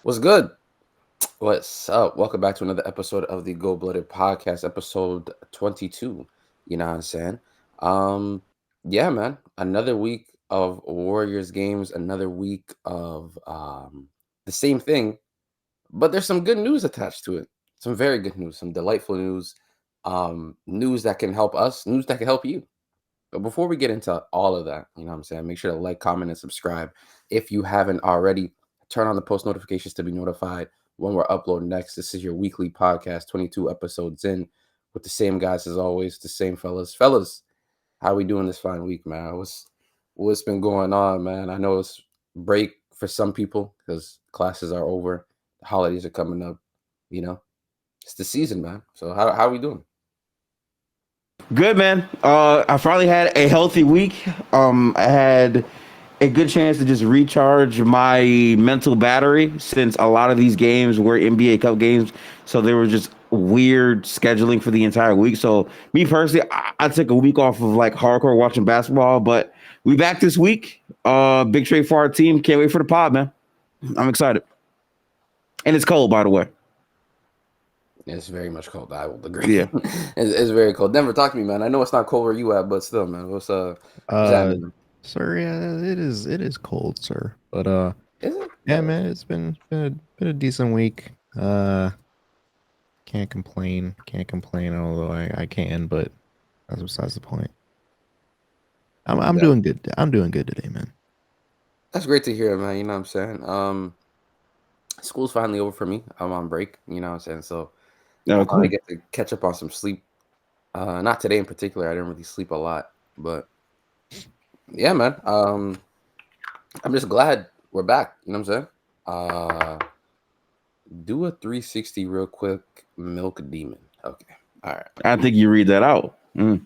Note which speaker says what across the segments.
Speaker 1: What's good? What's up? Welcome back to another episode of the Goldblooded podcast, episode 22. You know what I'm saying? Um, yeah, man. Another week of Warriors games, another week of the same thing, but there's some good news attached to it. Some very good news, some delightful news, news that can help us, news that can help you. But before we get into all of that, you know what I'm saying? Make sure to like, comment, and subscribe if you haven't already. Turn on the post notifications to be notified when we're uploading next. This is your weekly podcast, 22 episodes in, with the same guys as always, the same fellas. Fellas, how we doing this fine week, man? What's been going on, man? I know it's break for some people because classes are over, the holidays are coming up. You know, it's the season, man. So how we doing?
Speaker 2: Good man. I finally had a healthy week. I had a good chance to just recharge my mental battery since a lot of these games were NBA Cup games, so they were just weird scheduling for the entire week. So me personally, I took a week off of like hardcore watching basketball, but we back this week. Big trade for our team. Can't wait for the pod, man. I'm excited, and it's cold, by the way.
Speaker 1: It's very much cold. I will agree.
Speaker 2: Yeah.
Speaker 1: It's very cold. Denver, talk to me, man. I know it's not cold where you at, but still, man. What's
Speaker 3: Uh,
Speaker 1: happening?
Speaker 3: sir, yeah, it is cold, sir. But
Speaker 1: Is it?
Speaker 3: yeah, man, it's been a decent week. Can't complain. Although I can, but that's besides the point. I'm
Speaker 1: Yeah,
Speaker 3: doing good. I'm doing good today, man.
Speaker 1: that's great to hear, man. You know what I'm saying? School's finally over for me. I'm on break. You know what I'm saying? So I
Speaker 2: Oh,
Speaker 1: finally
Speaker 2: cool.
Speaker 1: get to catch up on some sleep. Not today in particular. I didn't really sleep a lot, but yeah, man. I'm just glad we're back. You know what I'm saying? Do a 360 real quick, Milk Demon. Okay. All right.
Speaker 2: I think you read that out.
Speaker 1: Nah,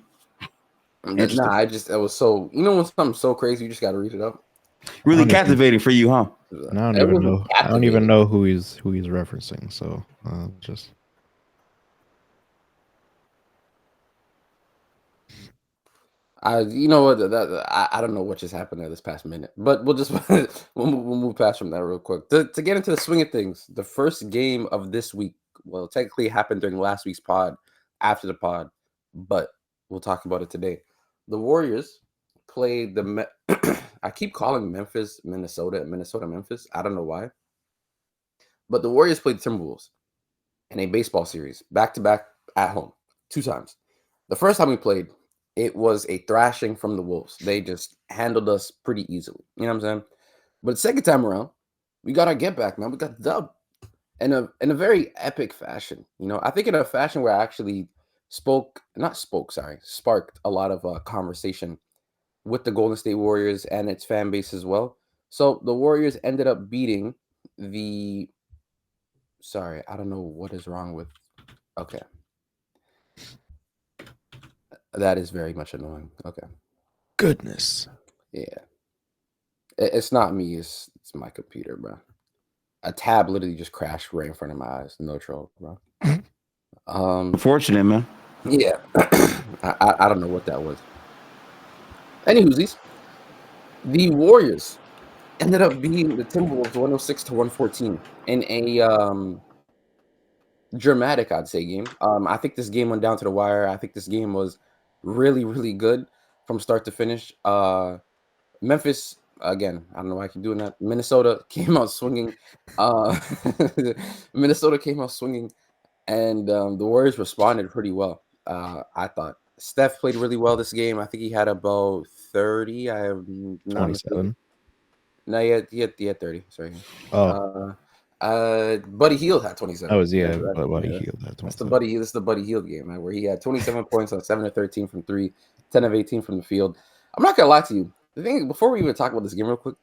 Speaker 2: Interesting.
Speaker 1: it was so, when something's so crazy, you just got to read it up.
Speaker 3: I
Speaker 2: Really
Speaker 3: don't even.
Speaker 2: captivating for you, huh?
Speaker 3: And I don't
Speaker 1: It
Speaker 3: even
Speaker 1: wasn't
Speaker 3: know. I don't even
Speaker 1: captivating.
Speaker 3: know who he's referencing. So just
Speaker 1: You know what? I don't know what just happened there this past minute, but we'll just we'll move past from that real quick. To get into the swing of things, the first game of this week, well, technically happened during last week's pod, after the pod, but we'll talk about it today. The Warriors played I keep calling Memphis, Minnesota, and Minnesota, Memphis. I don't know why, but the Warriors played the Timberwolves in a baseball series, back to back at home, two times. The first time we played, it was a thrashing from the Wolves. They just handled us pretty easily. You know what I'm saying? But the second time around, we got our get back, man. We got the dub in a very epic fashion. I think in a fashion where I actually sparked a lot of conversation with the Golden State Warriors and its fan base as well. So the Warriors ended up beating the. Sorry, I don't know what is wrong with. Okay, that is very much annoying. Okay.
Speaker 3: goodness.
Speaker 1: Yeah. It's not me, it's my computer, bro. A tab literally just crashed right in front of my eyes. No troll, bro. Um,
Speaker 2: Unfortunate, man.
Speaker 1: yeah. I don't know what that was. Anywhoosies, the Warriors ended up beating the Timberwolves 106 to 114 in a dramatic, I'd say, game. I think this game went down to the wire. I think this game was really, really good from start to finish. Memphis, again, I don't know why I keep doing that. Minnesota came out swinging. Uh, Minnesota came out swinging, and the Warriors responded pretty well. I thought Steph played really well this game. I think he had about 30. I am not mistaken.
Speaker 3: 27.
Speaker 1: No, he had 30. Sorry.
Speaker 3: Oh,
Speaker 1: Uh, Buddy Hield had
Speaker 3: that
Speaker 1: 27.
Speaker 3: was
Speaker 1: Yeah,
Speaker 3: yeah.
Speaker 1: right.
Speaker 3: But Buddy
Speaker 1: Yeah,
Speaker 3: Hield had
Speaker 1: that's the
Speaker 3: 27.
Speaker 1: Buddy. This is the Buddy Hield game, man, where he had 27 points on 7 of 13 from three, 10 of 18 from the field. I'm not gonna lie to you. The thing before we even talk about this game real quick,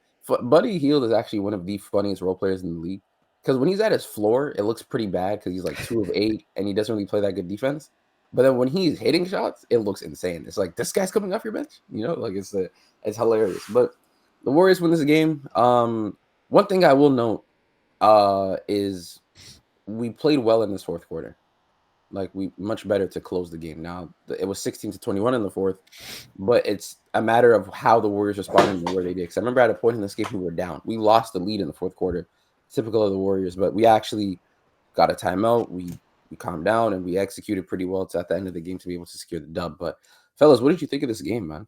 Speaker 1: Buddy Hield is actually one of the funniest role players in the league. Because when he's at his floor, it looks pretty bad because he's like 2 of 8 and he doesn't really play that good defense. But then when he's hitting shots, it looks insane. It's like this guy's coming off your bench, like it's hilarious. But the Warriors win this game. One thing I will note is we played well in this fourth quarter. Like we much better to close the game. Now it was 16 to 21 in the fourth, but it's a matter of how the Warriors responded and where they did. Because I remember at a point in this game we were down. We lost the lead in the fourth quarter typical of the Warriors. But we actually got a timeout. We calmed down and we executed pretty well to at the end of the game to be able to secure the dub. But fellas, what did you think of this game, man?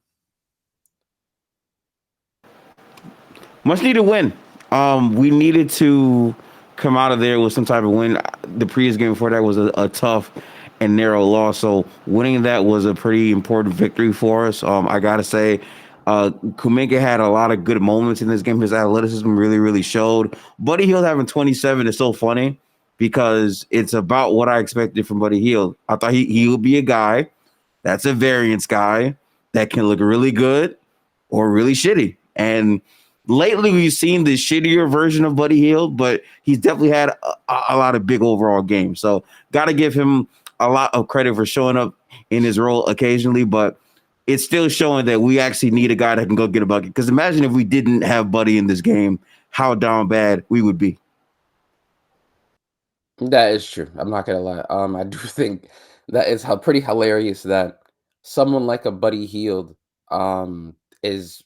Speaker 2: Much needed win. We needed to come out of there with some type of win. The previous game before that was a tough and narrow loss, so winning that was a pretty important victory for us. I gotta say, Kuminga had a lot of good moments in this game. His athleticism really, really showed. Buddy Hield having 27 is so funny because it's about what I expected from Buddy Hield. I thought he would be a guy that's a variance guy that can look really good or really shitty. And lately, we've seen the shittier version of Buddy Hield, but he's definitely had a lot of big overall games. So, got to give him a lot of credit for showing up in his role occasionally, but it's still showing that we actually need a guy that can go get a bucket. Because imagine if we didn't have Buddy in this game, how down bad we would be.
Speaker 1: That is true. I'm not gonna lie. I do think that it's pretty hilarious that someone like a Buddy Hield is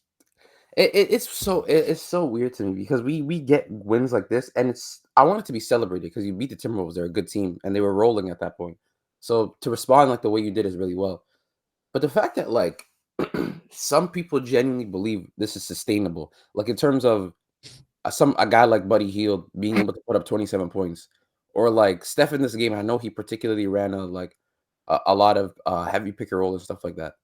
Speaker 1: it's so weird to me because we get wins like this and it's I want it to be celebrated because you beat the Timberwolves. They're a good team and they were rolling at that point. So to respond like the way you did is really well. But the fact that like some people genuinely believe this is sustainable, like in terms of a guy like Buddy Hield being able to put up 27 points, or like Steph in this game. I know he particularly ran a lot of heavy pick and roll and stuff like that.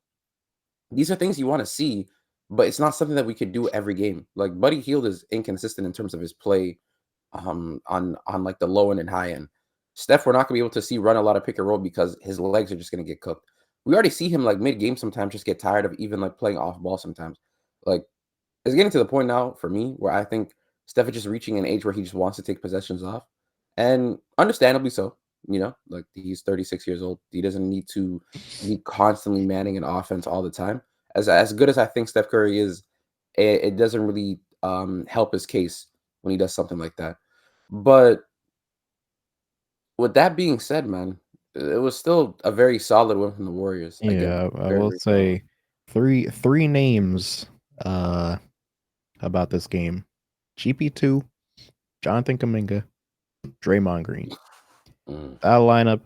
Speaker 1: These are things you want to see, but it's not something that we could do every game. Like Buddy Hield is inconsistent in terms of his play on like the low end and high end. Steph, we're not gonna be able to see run a lot of pick and roll because his legs are just gonna get cooked. We already see him like mid game sometimes just get tired of even like playing off ball sometimes. Like it's getting to the point now for me where I think Steph is just reaching an age where he just wants to take possessions off, and understandably so. You know, like he's 36 years old. He doesn't need to be constantly manning an offense all the time. As good as I think Steph Curry is, it doesn't really help his case when he does something like that. But with that being said, man, it was still a very solid win from the Warriors. Again,
Speaker 3: Yeah, I
Speaker 1: very,
Speaker 3: will
Speaker 1: very solid.
Speaker 3: say three names uh about this game. GP2, Jonathan Kaminga, Draymond Green.
Speaker 1: Mm.
Speaker 3: That lineup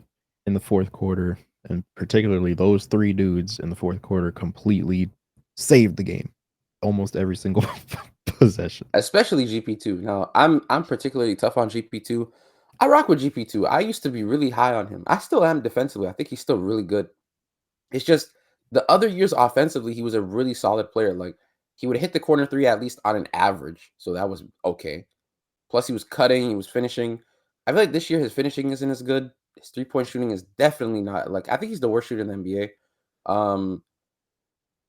Speaker 3: in the fourth quarter, and particularly those three dudes in the fourth quarter, completely saved the game. Almost every single possession.
Speaker 1: Especially GP2. Now, I'm particularly tough on GP2. I rock with GP2. I used to be really high on him. I still am defensively. I think he's still really good. It's just the other years offensively, he was a really solid player. Like he would hit the corner three at least on an average. So that was okay. Plus he was cutting, he was finishing. I feel like this year his finishing isn't as good. His three-point shooting is definitely not like I think he's the worst shooter in the NBA.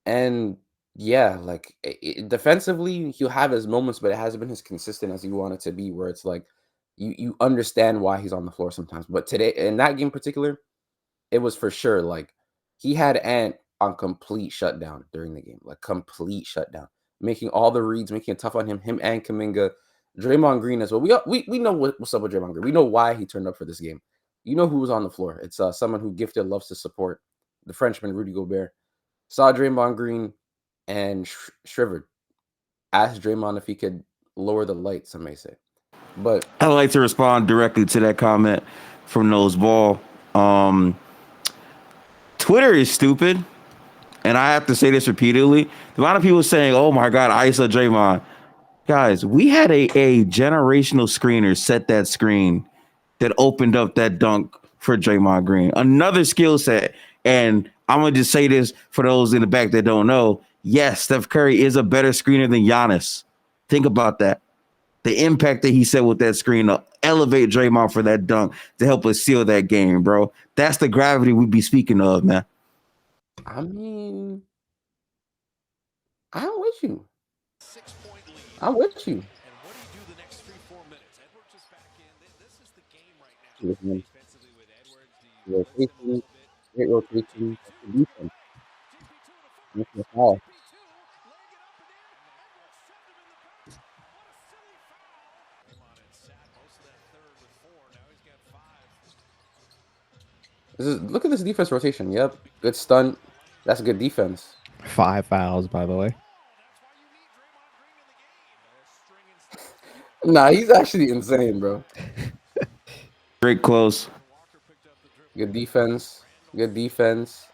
Speaker 1: And yeah, like defensively, he'll have his moments, but it hasn't been as consistent as you want it to be. Where it's like you understand why he's on the floor sometimes. But today, in that game in particular, it was for sure like he had Ant on complete shutdown during the game, like complete shutdown, making all the reads, making it tough on him. Him and Kaminga, Draymond Green as well. We know what's up with Draymond Green. We know why he turned up for this game. You know who was on the floor. It's someone who gifted loves to support the Frenchman Rudy Gobert. Saw Draymond Green and shivered. Asked Draymond if he could lower the light, some may say. But
Speaker 2: I'd like to respond directly to that comment from Nose Ball. Um, Twitter is stupid, and I have to say this repeatedly. A lot of people saying, "Oh my God, ISO Draymond." Guys, we had a generational screener set that screen that opened up that dunk for Draymond Green. Another skill set. And I'm gonna just say this for those in the back that don't know. Yes, Steph Curry is a better screener than Giannis. Think about that. The impact that he set with that screen to elevate Draymond for that dunk to help us seal that game, bro. That's the gravity we be speaking of, man.
Speaker 1: I mean, I'm with you. I'm with you. Listen, rotation, great rotation, that's the defense. That's the foul. Look at this defense rotation. Yep, good stunt. That's good defense.
Speaker 3: 5 fouls, by the way.
Speaker 1: Nah, he's actually insane, bro.
Speaker 2: Great close.
Speaker 1: Good defense. Good defense.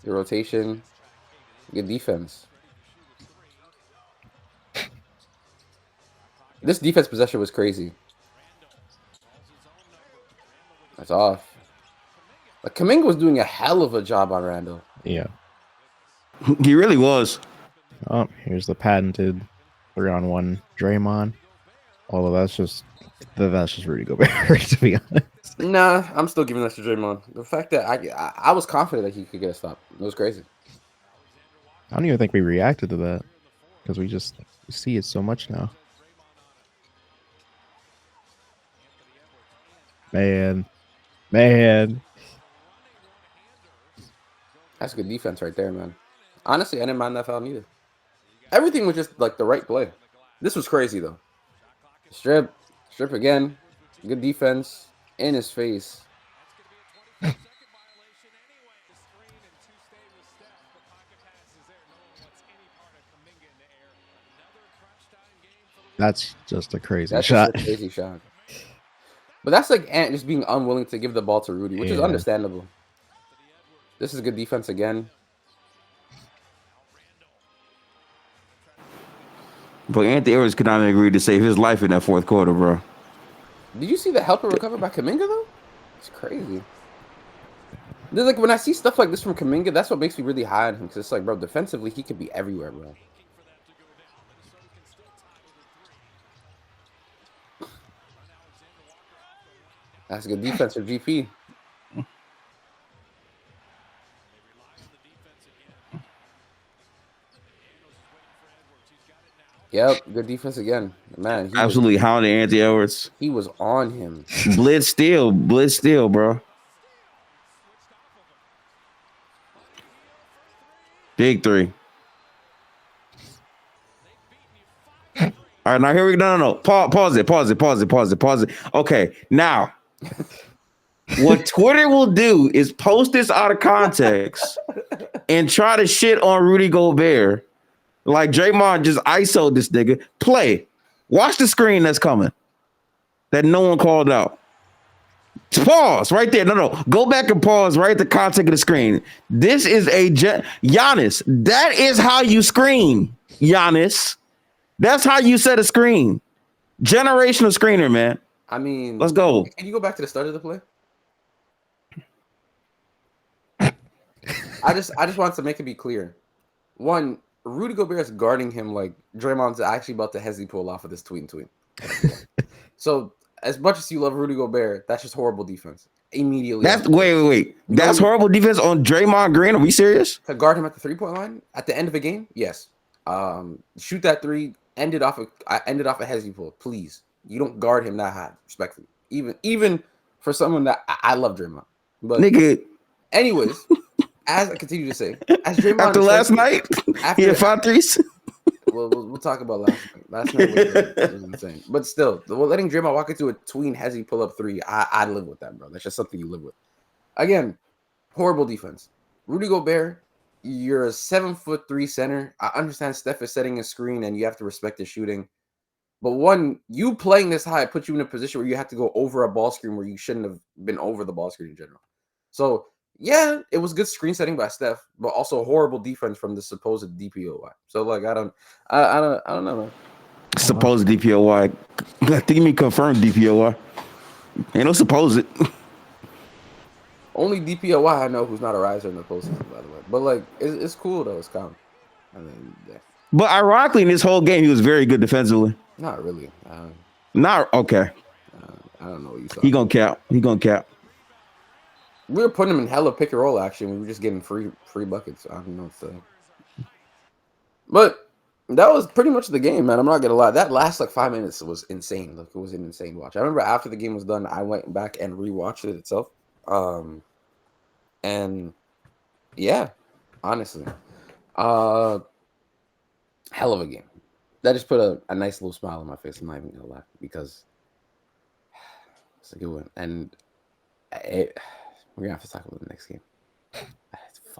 Speaker 1: Good rotation. Good defense. This defense possession was crazy. That's off. Like Kuminga was doing a hell of a job on Randall.
Speaker 3: Yeah.
Speaker 2: He really was.
Speaker 3: Oh, here's the patented 3-on-1 Draymond. Although that's just Rudy Gobert, to be honest.
Speaker 1: Nah, I'm still giving that to Draymond. The fact that I was confident that he could get a stop. It was crazy.
Speaker 3: I don't even think we reacted to that because we see it so much now. Man.
Speaker 1: That's good defense right there, man. Honestly, I didn't mind that foul either. Everything was just like the right play. This was crazy though. Strip again. Good defense in his face.
Speaker 3: That's just a crazy
Speaker 1: That's
Speaker 3: shot.
Speaker 1: just a crazy shot. But that's like Ant just being unwilling to give the ball to Rudy, which is understandable. This is good defense again.
Speaker 2: But Anthony Edwards could not agree to save his life in that fourth quarter, bro.
Speaker 1: Did you see the helper recover by Kuminga though? It's crazy. There's like when I see stuff like this from Kuminga, that's what makes me really high on him because it's like, bro, defensively he could be everywhere, bro. That's good defense for GP. Yep, good defense again. Man, he
Speaker 2: absolutely hounding Anthony Edwards.
Speaker 1: He was on him.
Speaker 2: Blitz steal, bro. Big three. All right, now here we go. No. Pause it. Okay, now what Twitter will do is post this out of context and try to shit on Rudy Gobert. Like Draymond just ISO'd this nigga. Play. Watch the screen that's coming. That no one called out. Pause right there. No. Go back and pause right at the context of the screen. This is Giannis. That is how you screen, Giannis. That's how you set a screen. Generational screener, man.
Speaker 1: I mean,
Speaker 2: let's go.
Speaker 1: Can you go back to the start of the play? I just wanted to make it be clear. One, Rudy Gobert is guarding him like Draymond's actually about to hesitate pull off of this tweet. So as much as you love Rudy Gobert, that's just horrible defense. Immediately.
Speaker 2: That's wait. That's horrible defense on Draymond Green. Are we serious?
Speaker 1: To guard him at the 3-point line at the end of the game? Yes. Shoot that three. Ended off a hesitate pull. Please, you don't guard him that high. Respectfully, even for someone that I love Draymond. But
Speaker 2: nigga.
Speaker 1: Anyways, as I continue to say, as Draymond
Speaker 2: after last night, he had 5 threes.
Speaker 1: We'll talk about last night. Last night was insane. But still, letting Draymond walk into a tween hezzy pull up three, I live with that, bro. That's just something you live with. Again, horrible defense. Rudy Gobert, you're a 7'3" center. I understand Steph is setting a screen and you have to respect his shooting. But one, you playing this high puts you in a position where you have to go over a ball screen where you shouldn't have been over the ball screen in general. So yeah, it was good screen setting by Steph, but also horrible defense from the supposed DPOY. So like I don't know, man.
Speaker 2: Supposed DPOY. I think you mean confirmed DPOY. Ain't no supposed.
Speaker 1: Only DPOY I know who's not a riser in the postseason, by the way. But like it's cool though, it's calm. I mean, yeah.
Speaker 2: But ironically, in this whole game, he was very good defensively.
Speaker 1: Not really.
Speaker 2: Not okay.
Speaker 1: I don't know what you saw.
Speaker 2: He gonna cap.
Speaker 1: We were putting him in hella pick and roll action. We were just getting free buckets. I don't know what to say. But that was pretty much the game, man. I'm not gonna lie. That last like 5 minutes was insane. Like it was an insane watch. I remember after the game was done, I went back and rewatched it itself. And yeah, honestly, hell of a game. That just put a nice little smile on my face. I'm not even gonna lie because it's a good one. And we're gonna have to talk about the next game.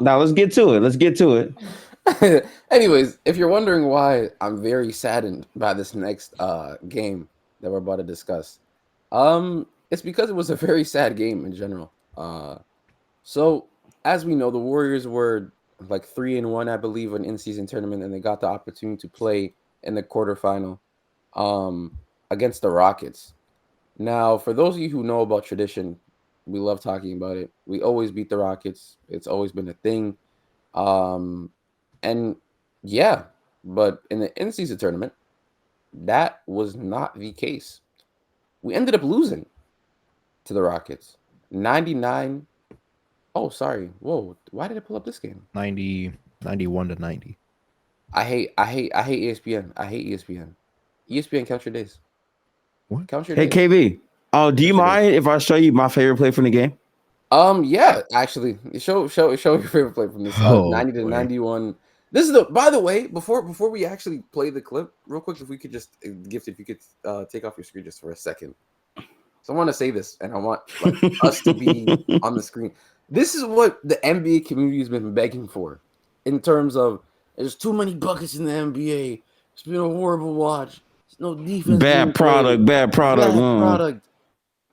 Speaker 2: Now let's get to it. Let's get to it.
Speaker 1: Anyways, if you're wondering why I'm very saddened by this next game that we're about to discuss, it's because it was a very sad game in general. So as we know, the Warriors were like 3-1, I believe, in in-season tournament, and they got the opportunity to play in the quarterfinal um, against the Rockets. Now, for those of you who know about tradition, we love talking about it. We always beat the Rockets. It's always been a thing. Um, and yeah, but in the in-season tournament, that was not the case. We ended up losing to the Rockets. 99. Oh, sorry. Whoa. Why did I pull up this game?
Speaker 3: 91 to 90.
Speaker 1: I hate ESPN. I hate ESPN. ESPN, count your days.
Speaker 3: What?
Speaker 1: Count your
Speaker 2: Hey
Speaker 1: days.
Speaker 2: KB. Oh, do you
Speaker 1: Count your days.
Speaker 2: mind if I show you my favorite play from the game?
Speaker 1: Yeah, actually, show your favorite play from this.
Speaker 3: Oh,
Speaker 1: 90 to
Speaker 3: boy.
Speaker 1: 91. This is the. By the way, before we actually play the clip, real quick, if we could just gift, if you could take off your screen just for a second. So I want to say this, and I want like us to be on the screen. This is what the NBA community has been begging for, in terms of there's too many buckets in the NBA. It's been a horrible watch. There's no defense being
Speaker 2: Bad
Speaker 1: played.
Speaker 2: product. Bad product.
Speaker 1: Bad product.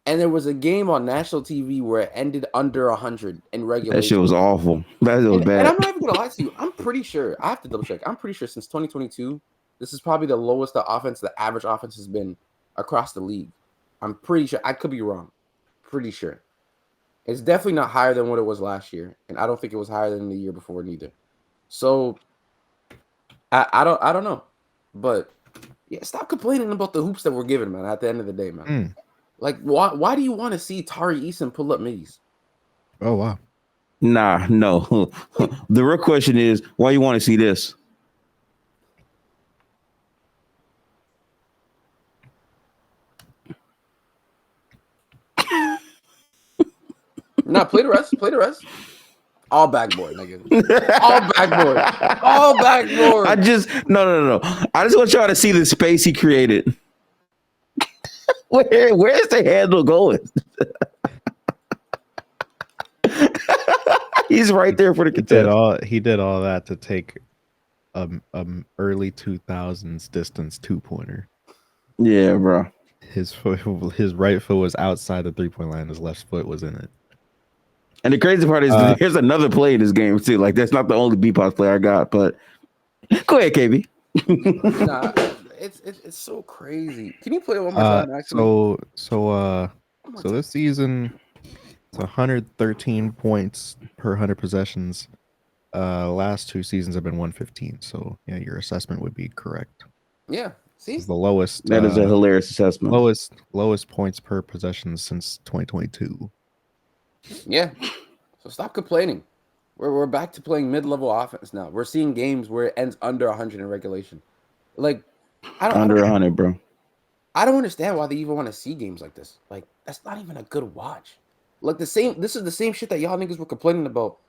Speaker 1: And there was a game on national TV where it ended under 100 in
Speaker 2: That shit
Speaker 1: regulation.
Speaker 2: was awful. That shit was
Speaker 1: And I'm
Speaker 2: bad.
Speaker 1: not even gonna lie to you. I'm pretty sure. I have to double check. I'm pretty sure since 2022, this is probably the lowest the average offense has been across the league. I'm pretty sure. I could be wrong. Pretty sure. It's definitely not higher than what it was last year, and I don't think it was higher than the year before neither. So I don't know, but yeah, stop complaining about the hoops that we're given, man. At the end of the day, man. Like, why do you want to see Tari Eason pull up middies?
Speaker 3: Oh, wow.
Speaker 2: Nah, no. The real question is, why you want to see this?
Speaker 1: Nah, play the rest. Play the rest. All backboard, nigga. All backboard. All backboard.
Speaker 2: I just no. I just want y'all to see the space he created. Where's the handle going? He's right there for the contest.
Speaker 3: He did all that to take early 2000s distance 2-pointer.
Speaker 2: Yeah, bro.
Speaker 3: His right foot was outside the 3-point line. His left foot was in it.
Speaker 2: And the crazy part is there's another play in this game too. Like that's not the only B-Pops play I got, but go ahead, KB.
Speaker 1: Nah, it's so crazy. Can you play it one more time? Actually?
Speaker 3: So this season it's 113 points per 100 possessions. Last 2 seasons have been 115. So yeah, your assessment would be correct.
Speaker 1: Yeah. See,
Speaker 3: it's the lowest.
Speaker 2: That is a hilarious assessment.
Speaker 3: Lowest points per possession since 2022.
Speaker 1: Yeah. So stop complaining. We're back to playing mid-level offense now. We're seeing games where it ends under 100 in regulation. Like,
Speaker 2: under 100, bro.
Speaker 1: I don't understand why they even want to see games like this. Like, that's not even a good watch. Like this is the same shit that y'all niggas were complaining about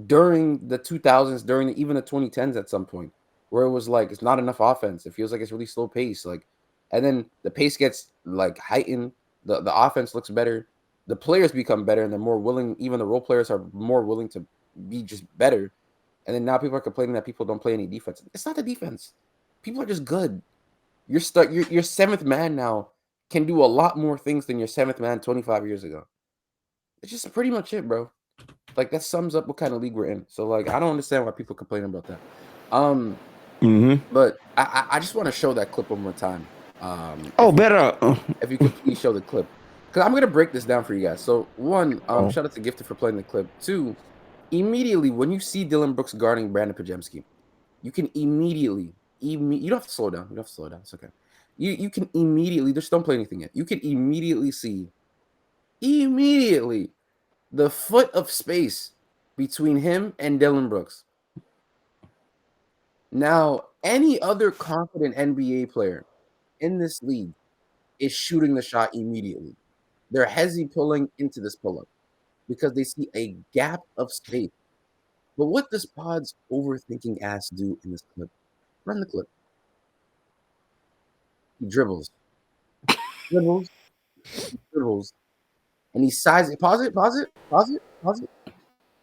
Speaker 1: during the 2000s, even the 2010s at some point, where it was like it's not enough offense. It feels like it's really slow pace. Like, and then the pace gets like heightened. The offense looks better. The players become better, and they're more willing. Even the role players are more willing to be just better. And then now people are complaining that people don't play any defense. It's not the defense. People are just good. Your seventh man now can do a lot more things than your seventh man 25 years ago. It's just pretty much it, bro. Like that sums up what kind of league we're in. So like I don't understand why people complain about that. But I just want to show that clip one more time. If you could please show the clip. Because I'm gonna break this down for you guys. So one, shout out to Gifted for playing the clip. Two, immediately when you see Dylan Brooks guarding Brandon Pajemski, you can immediately you don't have to slow down. You don't have to slow down. It's okay. You can immediately just don't play anything yet. You can immediately see the foot of space between him and Dylan Brooks. Now, any other confident NBA player in this league is shooting the shot immediately. They're hezzy pulling into this pull-up because they see a gap of space. But what does Pod's overthinking ass do in this clip? Run the clip. He dribbles, and he sizes. Pause it.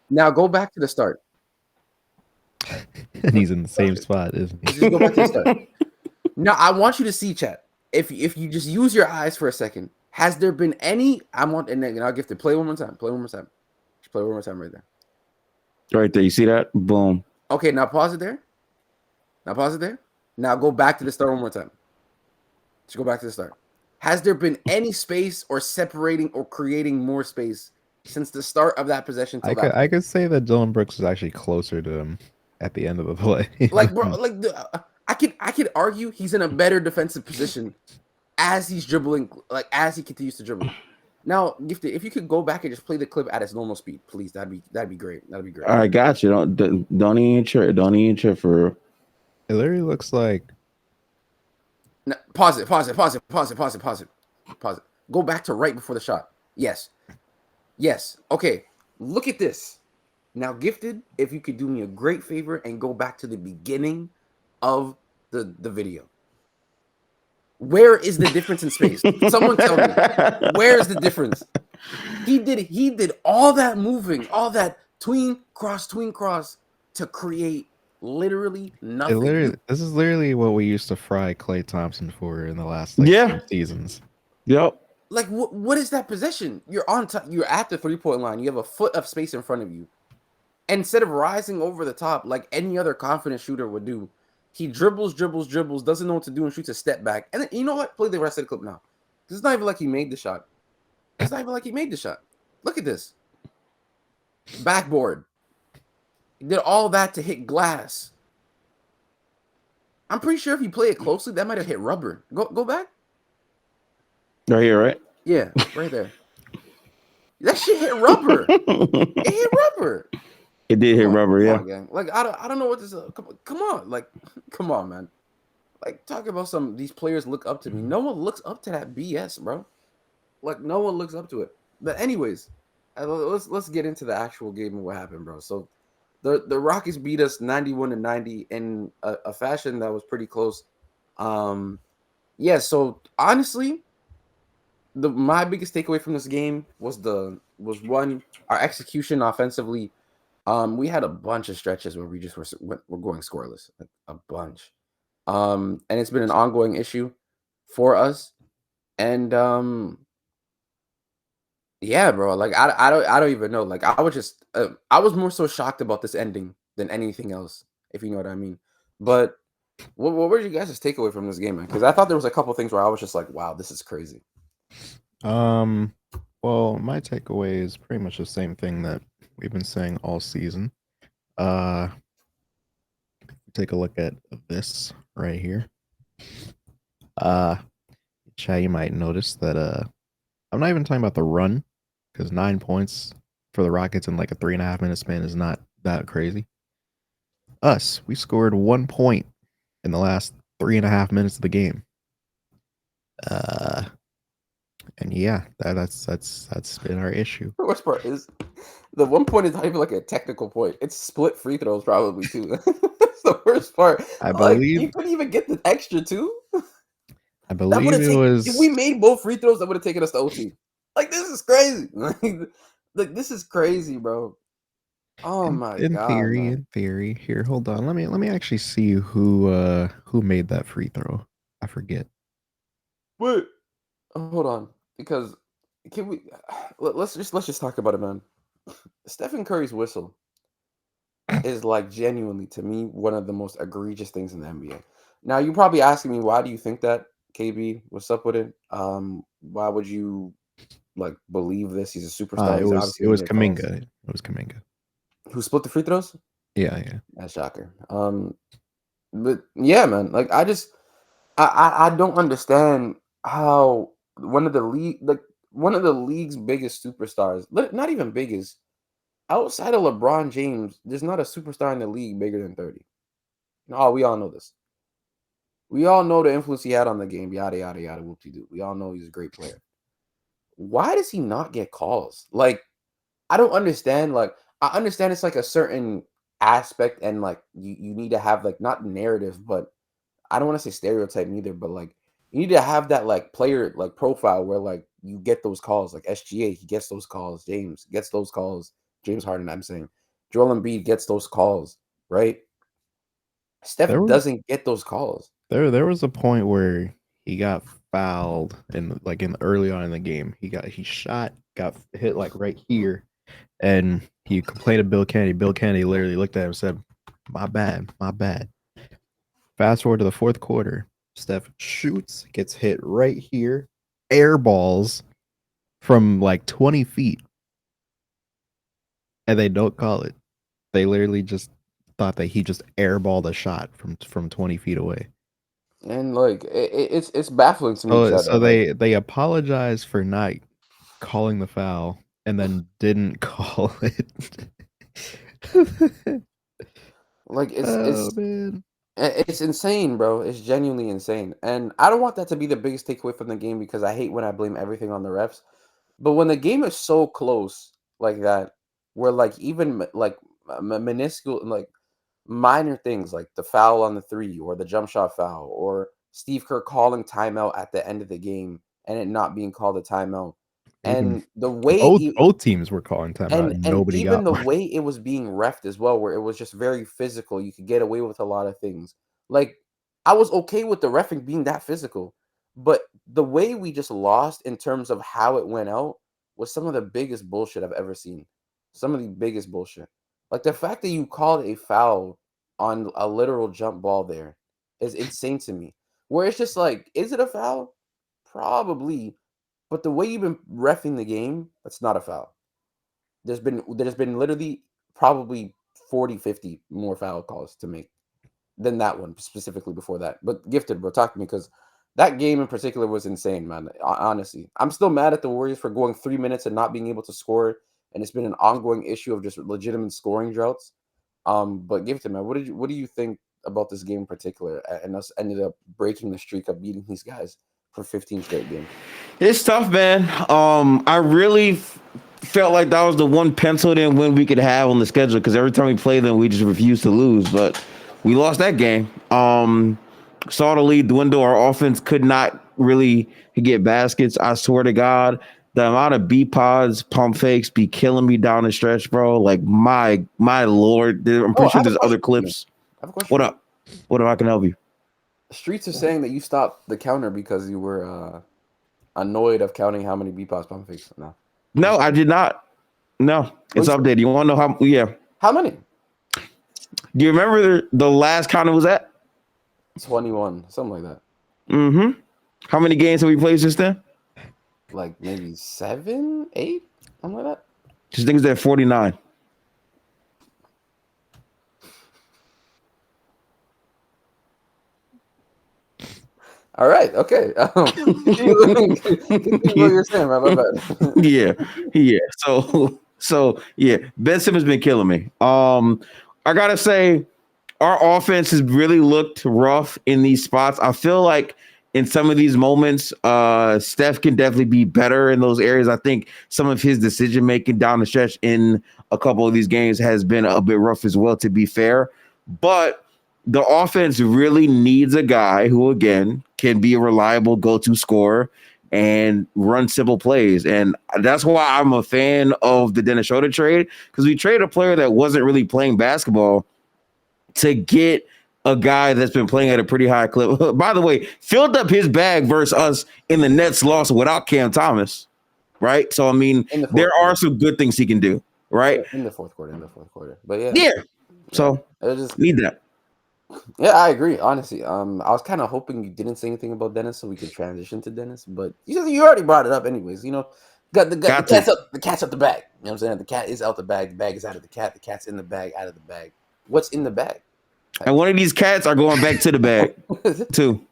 Speaker 1: Now go back to the start.
Speaker 3: and he's in the same
Speaker 1: Perfect.
Speaker 3: spot, isn't
Speaker 1: Let's
Speaker 3: he?
Speaker 1: just go back to the start. Now, I want you to see, chat. If you just use your eyes for a second, has there been any? And then I'll give to play one more time. Play one more time. Just play one more time right there.
Speaker 2: Right there. You see that? Boom.
Speaker 1: Okay, now pause it there. Now pause it there. Now go back to the start one more time. Just go back to the start. Has there been any space or separating or creating more space since the start of that possession till that
Speaker 3: I
Speaker 1: point?
Speaker 3: could say that Dylan Brooks was actually closer to him at the end of the play.
Speaker 1: Like, bro, like I could argue he's in a better defensive position as he's dribbling, like as he continues to dribble. Now, Gifted, if you could go back and just play the clip at its normal speed, please, that'd be great. That'd be great.
Speaker 2: I got you. Don't even trip. Don't even trip for.
Speaker 3: It literally looks like
Speaker 1: Now, pause it. Pause it. Pause it. Pause it. Pause it. Pause it. Pause it. Go back to right before the shot. Yes. Yes. Okay. Look at this. Now, Gifted, if you could do me a great favor and go back to the beginning of the video. Where is the difference in space? Someone tell me. Where is the difference? He did all that moving, all that tween cross to create literally nothing.
Speaker 3: this is literally what we used to fry Klay Thompson for in the last
Speaker 2: Yeah.
Speaker 3: 2 seasons.
Speaker 2: Yep.
Speaker 1: Like what is that possession? You're on top, you're at the 3-point line. You have a foot of space in front of you. And instead of rising over the top like any other confident shooter would do, he dribbles, doesn't know what to do and shoots a step back. And then you know what? Play the rest of the clip now. It's not even like he made the shot. It's not even like he made the shot. Look at this. Backboard. He did all that to hit glass. I'm pretty sure if you play it closely, that might have hit rubber. Go back.
Speaker 2: Right here, right?
Speaker 1: Yeah, right there. That shit hit rubber. It hit rubber.
Speaker 2: It did hit rubber, yeah.
Speaker 1: On, like I don't know what this is. Come on, like come on, man. Like talk about these players look up to me. No one looks up to that BS, bro. Like no one looks up to it. But anyways, let's get into the actual game and what happened, bro. So the Rockets beat us 91-90 in a fashion that was pretty close. Yeah. So honestly, my biggest takeaway from this game was one, our execution offensively. We had a bunch of stretches where we just were going scoreless, like a bunch. And it's been an ongoing issue for us. And yeah, bro, like I don't even know. Like I was more so shocked about this ending than anything else, if you know what I mean. But what were you guys' takeaway from this game, man? Because I thought there was a couple things where I was just like, wow, this is crazy.
Speaker 3: Well, my takeaway is pretty much the same thing that we've been saying all season. Take a look at this right here. Chad, you might notice that I'm not even talking about the run, because 9 points for the Rockets in like a 3.5 minute span is not that crazy. We scored 1 point in the last 3.5 minutes of the game. And yeah, that's been our issue.
Speaker 1: The worst part is the 1 point is not even like a technical point. It's split free throws probably too. That's the worst part.
Speaker 3: I
Speaker 1: like,
Speaker 3: believe
Speaker 1: you couldn't even get the extra two.
Speaker 3: I believe it was.
Speaker 1: If we made both free throws, that would have taken us to OT. Like this is crazy. Like this is crazy, bro. Oh my god.
Speaker 3: In theory. Here, hold on. Let me actually see who made that free throw. I forget.
Speaker 1: Wait. Hold on. Because can we let's just talk about it, man. Stephen Curry's whistle is like genuinely to me one of the most egregious things in the NBA. Now you're probably asking me, why do you think that? KB, what's up with it? Why would you like believe this? He's a superstar.
Speaker 3: It was Kuminga. It was Kuminga.
Speaker 1: Who split the free throws?
Speaker 3: Yeah.
Speaker 1: That's shocker. But yeah, man. Like I don't understand how one of the league's biggest superstars, not even biggest, outside of LeBron James, there's not a superstar in the league bigger than 30. No, we all know this. We all know the influence he had on the game, yada, yada, yada, whoop-de-doo. We all know he's a great player. Why does he not get calls? Like, I don't understand. Like, I understand it's like a certain aspect and like you need to have like not narrative, but I don't want to say stereotype neither, but like you need to have that like player like profile where like you get those calls. Like SGA, he gets those calls. James gets those calls. James Harden, I'm saying. Joel Embiid gets those calls, right? Steph
Speaker 3: There was
Speaker 1: doesn't get those calls.
Speaker 3: there was a point where he got fouled in early on in the game. He shot, got hit like right here, and he complained to Bill Kennedy. Bill Kennedy literally looked at him and said, "My bad, my bad." Fast forward to the fourth quarter, Steph shoots, gets hit right here, air balls from like 20 feet, and they don't call it. They literally just thought that he just airballed a shot from 20 feet away.
Speaker 1: And like it's baffling to me,
Speaker 3: So
Speaker 1: Chad.
Speaker 3: so
Speaker 1: That like
Speaker 3: they apologize for not calling the foul and then didn't call it.
Speaker 1: like
Speaker 3: Oh man.
Speaker 1: it's insane, bro. It's genuinely insane. And I don't want that to be the biggest takeaway from the game because I hate when I blame everything on the refs. But when the game is so close like that, where like even minuscule like minor things like the foul on the three or the jump shot foul or Steve Kerr calling timeout at the end of the game and it not being called a timeout.
Speaker 3: Even
Speaker 1: And the way
Speaker 3: both teams were calling timeout and
Speaker 1: and
Speaker 3: nobody
Speaker 1: even
Speaker 3: got
Speaker 1: the
Speaker 3: one.
Speaker 1: way it was being refed as well, where it was just very physical, you could get away with a lot of things. Like I was okay with the refing being that physical, but the way we just lost in terms of how it went out was some of the biggest bullshit I've ever seen. Some of the biggest bullshit. Like the fact that you called a foul on a literal jump ball there is insane to me. Where it's just like, is it a foul? Probably. But the way you've been refing the game, that's not a foul. There's been literally probably 40, 50 more foul calls to make than that one specifically before that. But gifted, bro, talk to me because that game in particular was insane, man. Honestly, I'm still mad at the Warriors for going 3 minutes and not being able to score, and it's been an ongoing issue of just legitimate scoring droughts. But gifted, man, what do you think about this game in particular, and us ended up breaking the streak of beating these guys for 15 straight games?
Speaker 2: It's tough, man. I really felt like that was the one penciled in win we could have on the schedule because every time we play them, we just refused to lose. But we lost that game. Saw the lead dwindle. Our offense could not really get baskets. I swear to God, the amount of B pods, pump fakes be killing me down the stretch, bro. Like my lord, I'm
Speaker 1: Oh,
Speaker 2: pretty
Speaker 1: I
Speaker 2: sure
Speaker 1: have a
Speaker 2: there's other
Speaker 1: question for you.
Speaker 2: clips.
Speaker 1: I have a question
Speaker 2: What
Speaker 1: for you.
Speaker 2: up? What if I can help you?
Speaker 1: Streets are saying that you stopped the counter because you were annoyed of counting how many BPOS pump fakes. No,
Speaker 2: No,
Speaker 1: just
Speaker 2: I did not. No,
Speaker 1: oh,
Speaker 2: it's updated. You want to know how? Yeah.
Speaker 1: how many?
Speaker 2: Do you remember the last count it was at?
Speaker 1: 21, something like that.
Speaker 2: Mm-hmm. How many games have we played since then?
Speaker 1: Like maybe 7, 8, something like that.
Speaker 2: Just think it's at 49.
Speaker 1: All right, okay. Continue what you're saying, man. My bad.
Speaker 2: Yeah, yeah. So yeah, Ben Simmons been killing me. I gotta say, our offense has really looked rough in these spots. I feel like in some of these moments, Steph can definitely be better in those areas. I think some of his decision making down the stretch in a couple of these games has been a bit rough as well, to be fair. But the offense really needs a guy who, again, can be a reliable go-to scorer and run simple plays. And that's why I'm a fan of the Dennis Schroder trade, because we traded a player that wasn't really playing basketball to get a guy that's been playing at a pretty high clip. By the way, filled up his bag versus us in the Nets loss without Cam Thomas, right? So, I mean,
Speaker 1: In the
Speaker 2: there
Speaker 1: fourth
Speaker 2: are
Speaker 1: quarter.
Speaker 2: some good things he can do, right?
Speaker 1: In the fourth quarter. In the fourth quarter. But yeah,
Speaker 2: Yeah.
Speaker 1: yeah.
Speaker 2: So,
Speaker 1: It was just
Speaker 2: need that.
Speaker 1: yeah, I agree. Honestly, I was kind of hoping you didn't say anything about Dennis so we could transition to Dennis, but you already brought it up anyways. Got the
Speaker 2: Got to.
Speaker 1: cat's out the bag. You know what I'm saying? The cat is out the bag. The bag is out of the cat. The cat's in the bag. Out of the bag. What's in the bag?
Speaker 2: And one of these cats are going back to the bag, too.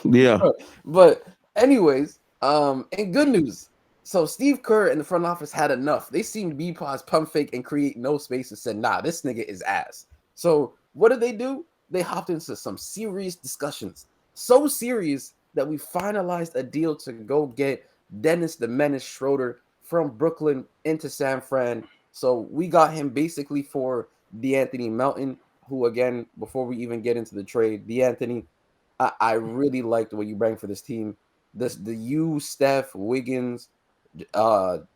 Speaker 2: Yeah.
Speaker 1: But anyways, in good news, so Steve Kerr and the front office had enough. They seen B pause pump fake and create no space and said, "Nah, this nigga is ass." So what did they do? They hopped into some serious discussions, so serious that we finalized a deal to go get Dennis the Menace Schroder from Brooklyn into San Fran. So we got him basically for DeAnthony Melton, who again, before we even get into the trade, DeAnthony, I really liked what you bring for this team. The you, Steph, Wiggins,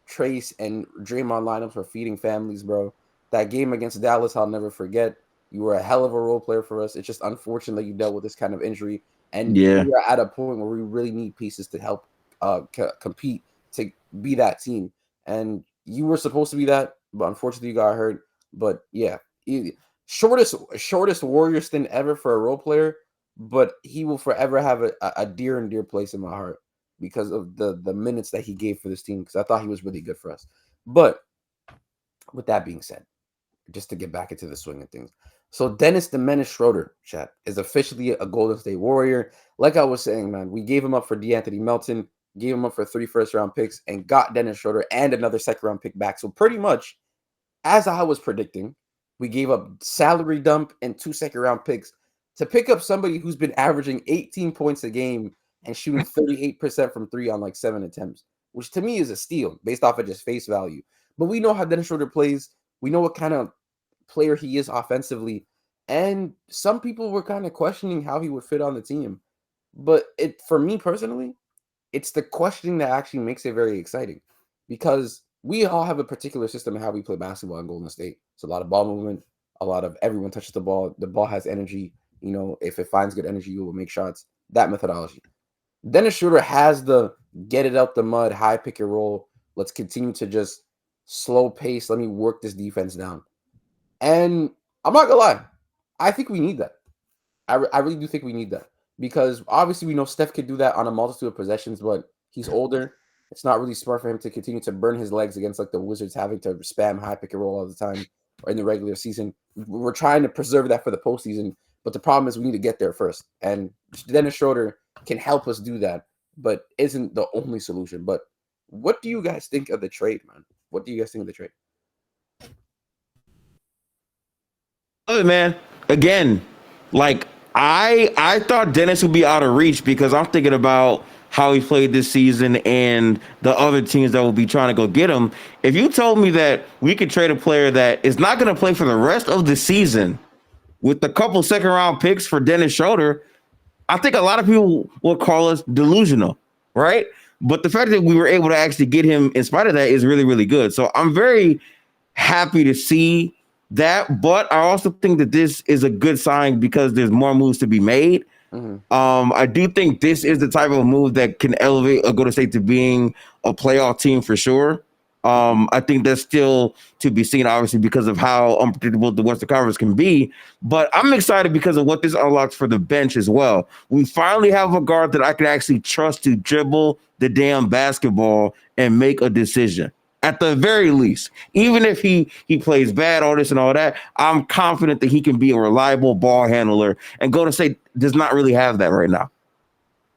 Speaker 1: Trace, and Draymond lineups for feeding families, bro. That game against Dallas, I'll never forget. You were a hell of a role player for us. It's just unfortunate that you dealt with this kind of injury, and
Speaker 2: Yeah.
Speaker 1: we are at a point where we really need pieces to help compete to be that team. And you were supposed to be that, but unfortunately you got hurt. But yeah, shortest Warrior stint ever for a role player, but he will forever have a dear and dear place in my heart because of the minutes that he gave for this team. Because I thought he was really good for us. But with that being said, just to get back into the swing of things. So Dennis the Menace Schroder, chat, is officially a Golden State Warrior. Like I was saying, man, we gave him up for DeAnthony Melton, gave him up for 3 first-round picks, and got Dennis Schroder and another second-round pick back. So pretty much, as I was predicting, we gave up salary dump and 2 second-round picks to pick up somebody who's been averaging 18 points a game and shooting 38% from 3 on like 7 attempts, which to me is a steal based off of just face value. But we know how Dennis Schroder plays. We know what kind of player he is offensively. And some people were kind of questioning how he would fit on the team. But for me personally, it's the questioning that actually makes it very exciting because we all have a particular system of how we play basketball in Golden State. It's a lot of ball movement, a lot of everyone touches the ball. The ball has energy. You know, if it finds good energy, you will make shots. That methodology. Dennis Schroder has the get it out the mud, high pick and roll. Let's continue to just slow pace. Let me work this defense down. And I'm not gonna lie, I think we need that. I really do think we need that because obviously we know Steph could do that on a multitude of possessions, but he's older. It's not really smart for him to continue to burn his legs against like the Wizards having to spam high pick and roll all the time or in the regular season. We're trying to preserve that for the postseason, but the problem is we need to get there first. And Dennis Schroder can help us do that, but isn't the only solution. But what do you guys think of the trade, man? What do you guys think of the trade?
Speaker 2: Man, again, like I thought Dennis would be out of reach because I'm thinking about how he played this season and the other teams that will be trying to go get him. If you told me that we could trade a player that is not going to play for the rest of the season with a couple second round picks for Dennis Schroder, I think a lot of people will call us delusional, right? But the fact that we were able to actually get him in spite of that is really, really good. So I'm very happy to see that. But I also think that this is a good sign because there's more moves to be made.
Speaker 1: Mm-hmm.
Speaker 2: I do think this is the type of move that can elevate a Golden State to being a playoff team for sure. I think that's still to be seen, obviously, because of how unpredictable the Western Conference can be. But I'm excited because of what this unlocks for the bench as well. We finally have a guard that I can actually trust to dribble the damn basketball and make a decision. At the very least, even if he plays bad, all this and all that, I'm confident that he can be a reliable ball handler. And Golden State does not really have that right now.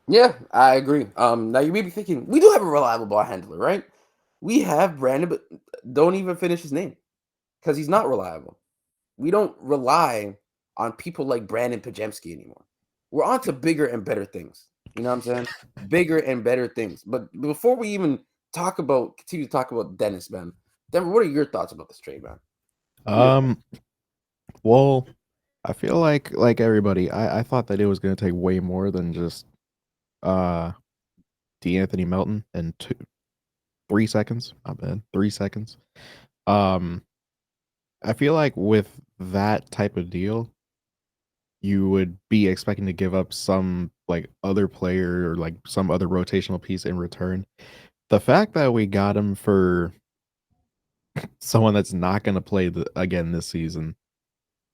Speaker 1: Yeah, I agree. Now you may be thinking we do have a reliable ball handler, right? We have Brandon, but don't even finish his name because he's not reliable. We don't rely on people like Brandon Pajemski anymore. We're on to bigger and better things. You know what I'm saying? Bigger and better things. But before we even continue to talk about Dennis, man, Denver, what are your thoughts about this trade, man?
Speaker 3: Well, I feel like everybody, I thought that it was going to take way more than just DeAnthony Melton in 3 seconds. My bad, 3 seconds. I feel like with that type of deal, you would be expecting to give up some like other player or like some other rotational piece in return. The fact that we got him for someone that's not going to play again this season,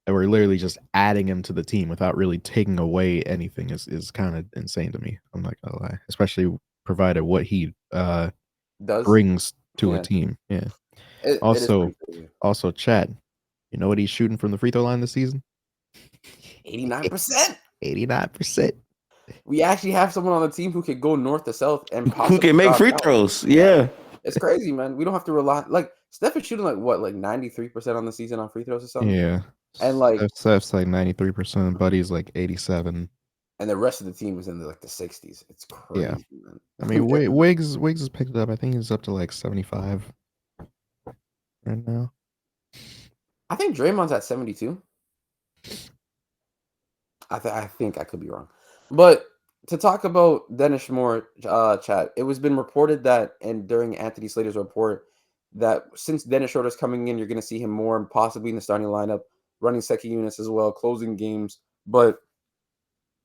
Speaker 3: and we're literally just adding him to the team without really taking away anything is kind of insane to me. I'm not gonna lie, especially provided what he
Speaker 1: Does
Speaker 3: brings to a
Speaker 1: yeah,
Speaker 3: team. Yeah.
Speaker 1: it is
Speaker 3: Also,
Speaker 1: pretty crazy.
Speaker 3: Chad, you know what he's shooting from the free throw line this season?
Speaker 1: 89%.
Speaker 3: 89%.
Speaker 1: We actually have someone on the team who could go north to south and
Speaker 2: Who
Speaker 1: possibly
Speaker 2: can make
Speaker 1: cross
Speaker 2: free
Speaker 1: out.
Speaker 2: throws?
Speaker 1: Yeah.
Speaker 2: Yeah.
Speaker 1: It's crazy, man. We don't have to rely like Steph is shooting like what, like 93% on the season on free throws or something.
Speaker 3: Yeah.
Speaker 1: And like
Speaker 3: Steph's like 93%, Buddy's like 87.
Speaker 1: and the rest of the team is in like the 60s. It's
Speaker 3: Yeah.
Speaker 1: crazy, man.
Speaker 3: I mean, Wiggs has picked it up. I think he's up to like 75 right now.
Speaker 1: I think Draymond's at 72. I think I could be wrong. But to talk about Dennis Moore, chat, it was been reported that, and during Anthony Slater's report, that since Dennis Schroeder's coming in, you're going to see him more and possibly in the starting lineup. running second units as well, closing games. But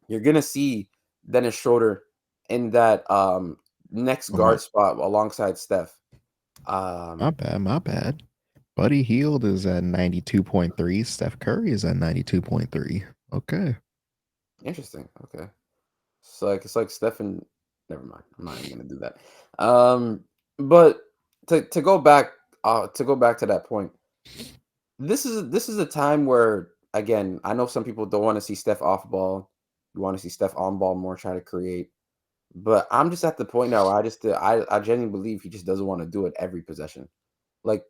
Speaker 1: you're gonna see Dennis Schroder in that next
Speaker 3: Oh my,
Speaker 1: guard spot alongside Steph.
Speaker 3: my
Speaker 1: Um,
Speaker 3: bad, my bad. Buddy Heald is at 92.3. Steph Curry is at 92.3. Okay.
Speaker 1: Interesting. Okay. It's like Stephen. Never mind. I'm not even gonna do that. Um, but to go back to go back to that point, this is a time where again I know some people don't want to see Steph off ball. You want to see Steph on ball more, try to create. But I'm just at the point now where I genuinely believe he just doesn't want to do it every possession. Like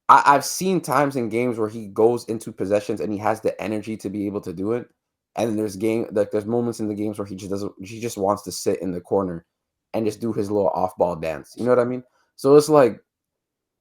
Speaker 1: I've seen times in games where he goes into possessions and he has the energy to be able to do it. And then there's moments in the games where he just wants to sit in the corner and just do his little off ball dance. You know what I mean? So it's like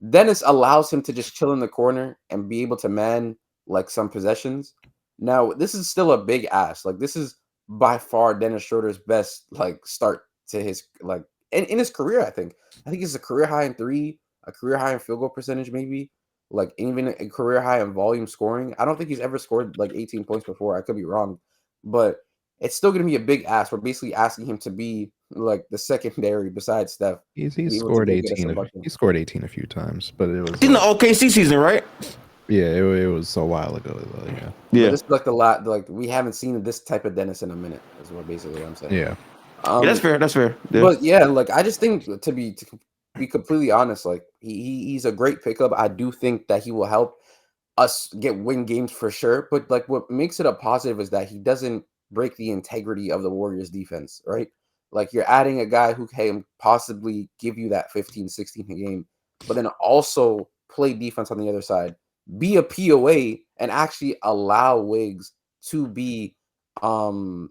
Speaker 1: Dennis allows him to just chill in the corner and be able to man like some possessions. Now, this is still a big ask. Like this is by far Dennis Schroeder's best like start to his like in his career, I think. I think it's a career high in three, a career high in field goal percentage, maybe, like even a career high in volume scoring. I don't think he's ever scored like 18 points before. I could be wrong, but it's still gonna be a big ask. We're basically asking him to be like the secondary besides Steph to
Speaker 3: He's
Speaker 1: be able to
Speaker 3: scored
Speaker 1: go get us a
Speaker 3: 18.
Speaker 1: bucket.
Speaker 3: He scored 18 a few times, but it was
Speaker 2: In the
Speaker 3: like,
Speaker 2: OKC season, right?
Speaker 3: yeah, it was a while ago though. Yeah.
Speaker 1: But
Speaker 2: Yeah.
Speaker 1: this is like the lot. Like we haven't seen this type of Dennis in a minute. Is what basically what I'm saying.
Speaker 3: Yeah.
Speaker 2: Yeah, that's
Speaker 1: Um,
Speaker 2: fair. That's fair. Yeah.
Speaker 1: but yeah, like I just think to be completely honest, like he's a great pickup. I do think that he will help us win games for sure. But like what makes it a positive is that he doesn't break the integrity of the Warriors defense, right? Like you're adding a guy who can possibly give you that 15, 16 a game, but then also play defense on the other side, be a POA and actually allow Wiggs to be um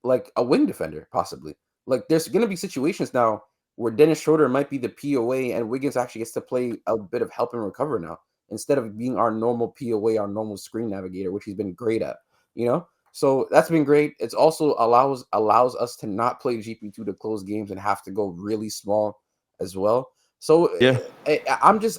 Speaker 1: like a wing defender, possibly. Like there's gonna be situations now where Dennis Schroeder might be the POA and Wiggins actually gets to play a bit of help and recover now instead of being our normal POA, our normal screen navigator, which he's been great at, you know? So that's been great. It's also allows us to not play GP2 to close games and have to go really small as well. So
Speaker 2: Yeah.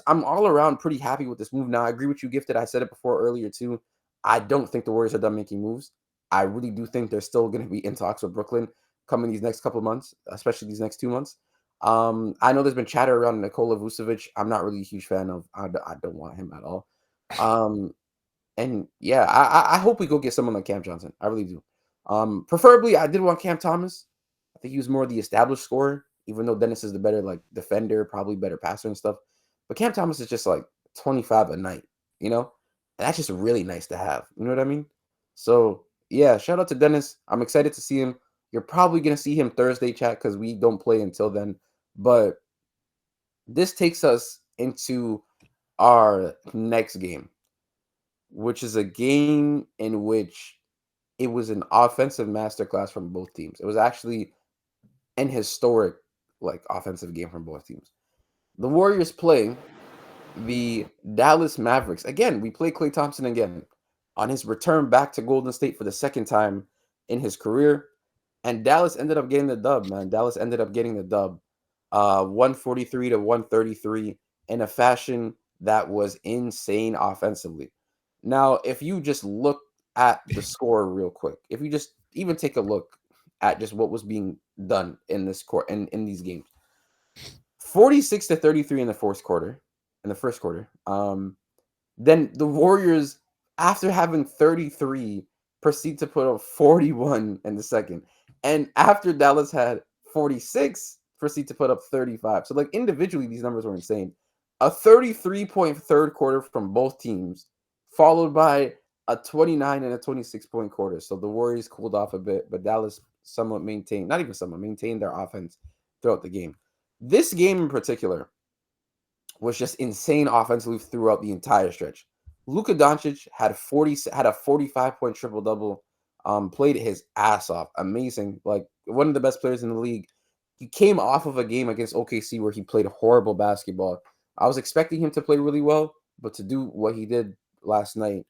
Speaker 1: I'm all around pretty happy with this move. Now I agree with you, Gifted. I said it before earlier too. I don't think the Warriors are done making moves. I really do think they're still going to be in talks with Brooklyn coming these next couple of months, especially these next 2 months. I know there's been chatter around Nikola Vucevic. I'm not really a huge fan of. I don't want him at all. Um, and yeah, I hope we go get someone like Cam Johnson. I really do. Preferably, I did want Cam Thomas. I think he was more the established scorer, even though Dennis is the better like defender, probably better passer and stuff. But Cam Thomas is just like 25 a night, you know? And that's just really nice to have. You know what I mean? So yeah, shout out to Dennis. I'm excited to see him. You're probably gonna see him Thursday, chat, because we don't play until then. But this takes us into our next game, which is a game in which it was an offensive masterclass from both teams. It was actually an historic like offensive game from both teams. The Warriors play the Dallas Mavericks. Again, we play Klay Thompson again on his return back to Golden State for the second time in his career. And Dallas ended up getting the dub, man. Dallas ended up getting the dub, 143 to 133 in a fashion that was insane offensively. Now, if you just look at the score real quick, if you just even take a look at just what was being done in this court in these games, 46 to 33 in the first quarter. Then the Warriors, after having 33, proceed to put up 41 in the second. And after Dallas had 46, proceed to put up 35. So, like, individually, these numbers were insane. A 33-point third quarter from both teams, followed by a 29 and a 26-point quarter. So the Warriors cooled off a bit, but Dallas somewhat maintained, not even somewhat, maintained their offense throughout the game. This game in particular was just insane offensively throughout the entire stretch. Luka Doncic had a 45-point triple double, played his ass off, amazing, like one of the best players in the league. He came off of a game against OKC where he played horrible basketball. I was expecting him to play really well, but to do what he did last night,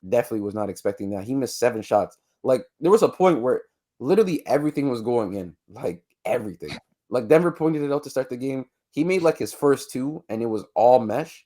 Speaker 1: definitely was not expecting that. He missed 7 shots. Like there was a point where literally everything was going in, like everything. Like Denver pointed it out to start the game. He made like his first two, and it was all mesh.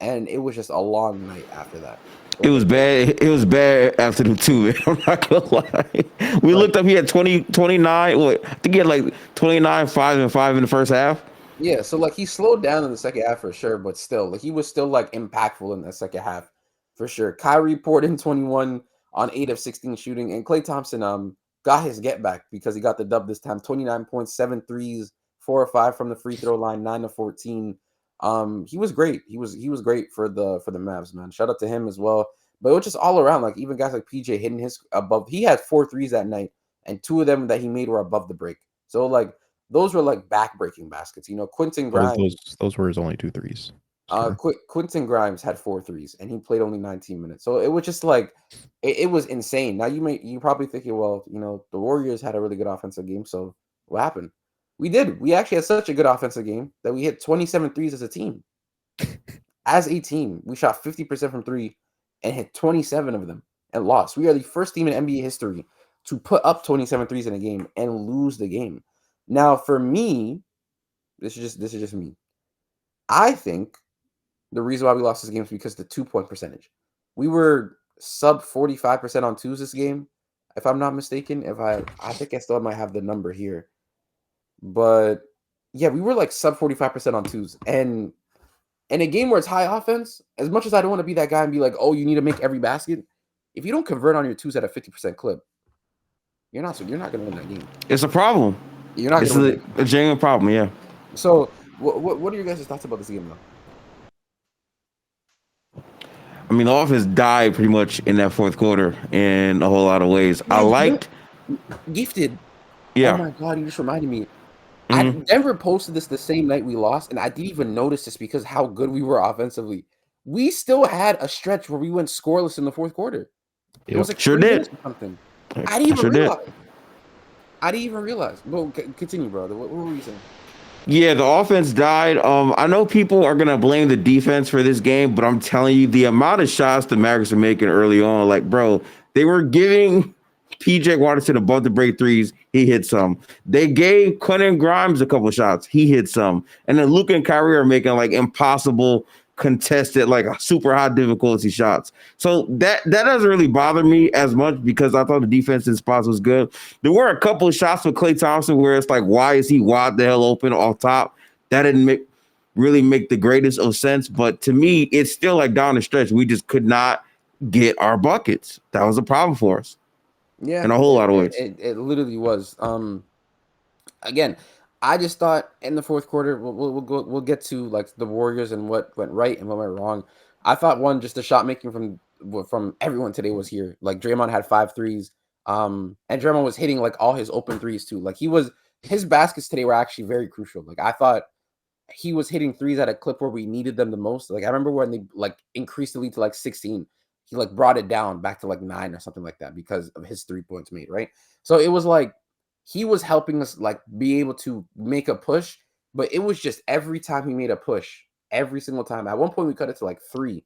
Speaker 1: and it was just a long night after that.
Speaker 2: It
Speaker 1: Like
Speaker 2: was bad. It was bad after the two. I'm not gonna lie. We
Speaker 1: like
Speaker 2: looked up. He had 29. What? I think he had like 29, 5 and 5 in the first half.
Speaker 1: yeah, so like he slowed down in the second half for sure, but still, like he was still like impactful in the second half for sure. Kyrie poured in 21 on 8 of 16 shooting, and Klay Thompson got his get back because he got the dub this time. 29 points, 7 threes, 4 or 5 from the free throw line, 9 of 14. He was great. He was great for the Mavs, man. Shout out to him as well. But it was just all around, like even guys like PJ hitting his above. He had 4 threes that night, and 2 of them that he made were above the break. So like those were like back-breaking baskets. Quentin
Speaker 3: Those
Speaker 1: Grimes,
Speaker 3: those were his only 2 threes. Sure.
Speaker 1: Quentin Grimes had 4 threes, and he played only 19 minutes. So it was just like it was insane. Now you probably thinking, well, the Warriors had a really good offensive game. So what happened? We did. We actually had such a good offensive game that we hit 27 threes as a team. As a team, we shot 50% from three and hit 27 of them and lost. We are the first team in NBA history to put up 27 threes in a game and lose the game. Now, for me, this is just me. I think the reason why we lost this game is because the 2-point percentage. We were sub 45% on twos this game, if I'm not mistaken. I think I still might have the number here. But yeah, we were like sub 45% on twos. And in a game where it's high offense, as much as I don't want to be that guy and be like, oh, you need to make every basket, if you don't convert on your twos at a 50% clip, you're not going to win that game.
Speaker 2: It's a problem.
Speaker 1: You're not going to win.
Speaker 2: A genuine problem. Yeah.
Speaker 1: So what are your guys' thoughts about this game, though?
Speaker 2: I mean, the offense died pretty much in that fourth quarter in a whole lot of ways.
Speaker 1: Yeah,
Speaker 2: I liked
Speaker 1: Gifted.
Speaker 2: Yeah.
Speaker 1: Oh my god, you just reminded me. Denver posted this the same night we lost, and I didn't even notice this because how good we were offensively. We still had a stretch where we went scoreless in the fourth quarter. It was like
Speaker 2: Sure
Speaker 1: 3
Speaker 2: did.
Speaker 1: minutes or something. I didn't even realize. I didn't even realize. Well, continue, brother. What were you saying?
Speaker 2: Yeah, the offense died. I know people are gonna blame the defense for this game, but I'm telling you, the amount of shots the Mavericks are making early on, like, bro, they were giving PJ Watterson above the break threes. He hit some. They gave Quentin Grimes a couple shots. He hit some. And then Luka and Kyrie are making like impossible contested, like super high difficulty shots. So that doesn't really bother me as much because I thought the defense in spots was good. There were a couple of shots with Klay Thompson where it's like, why is he wide the hell open off top? That didn't really make the greatest of sense. But to me, it's still like down the stretch. We just could not get our buckets. That was a problem for us.
Speaker 1: Yeah,
Speaker 2: in a whole lot of ways.
Speaker 1: It literally was. Again, I just thought in the fourth quarter we'll get to like the Warriors and what went right and what went wrong. I thought just the shot making from everyone today was here. Like Draymond had 5 threes, and Draymond was hitting like all his open threes too. Like his baskets today were actually very crucial. Like I thought he was hitting threes at a clip where we needed them the most. Like I remember when they like increased the lead to like 16. He like brought it down back to like 9 or something like that because of his 3 points made, right? So it was like he was helping us like be able to make a push, but it was just every time he made a push, every single time. At one point we cut it to like 3.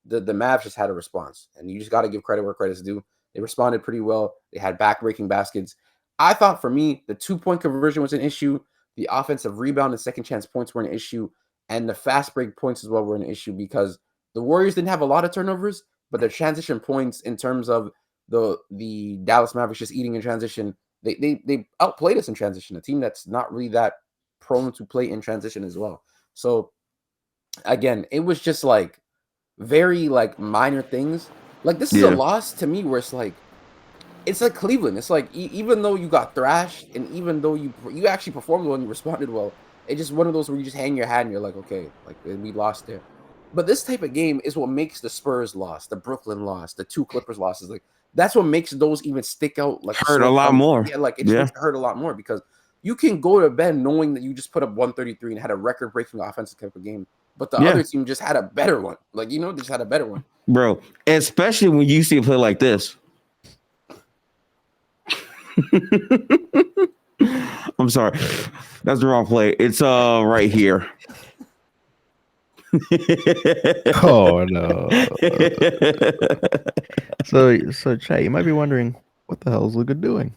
Speaker 1: The Mavs just had a response, and you just got to give credit where credit's due. They responded pretty well. They had back-breaking baskets. I thought for me, the 2-point conversion was an issue. The offensive rebound and second chance points were an issue, and the fast break points as well were an issue because the Warriors didn't have a lot of turnovers, but their transition points in terms of the Dallas Mavericks just eating in transition, they outplayed us in transition, a team that's not really that prone to play in transition as well. So again, it was just like very like minor things. Like this is a loss to me where it's like Cleveland. It's like even though you got thrashed and even though you actually performed well and you responded well, it's just one of those where you just hang your hat and you're like, okay, like we lost there. But this type of game is what makes the Spurs loss, the Brooklyn loss, the 2 Clippers losses. Like that's what makes those even stick out. Like
Speaker 2: hurt a lot more.
Speaker 1: Yeah, like it just hurt a lot more because you can go to bed knowing that you just put up 133 and had a record-breaking offensive type of game, but the other team just had a better one. Like just had a better one,
Speaker 2: bro. Especially when you see a play like this. I'm sorry, that's the wrong play. It's right here.
Speaker 3: Oh no. So Chay, you might be wondering what the hell is Luka doing?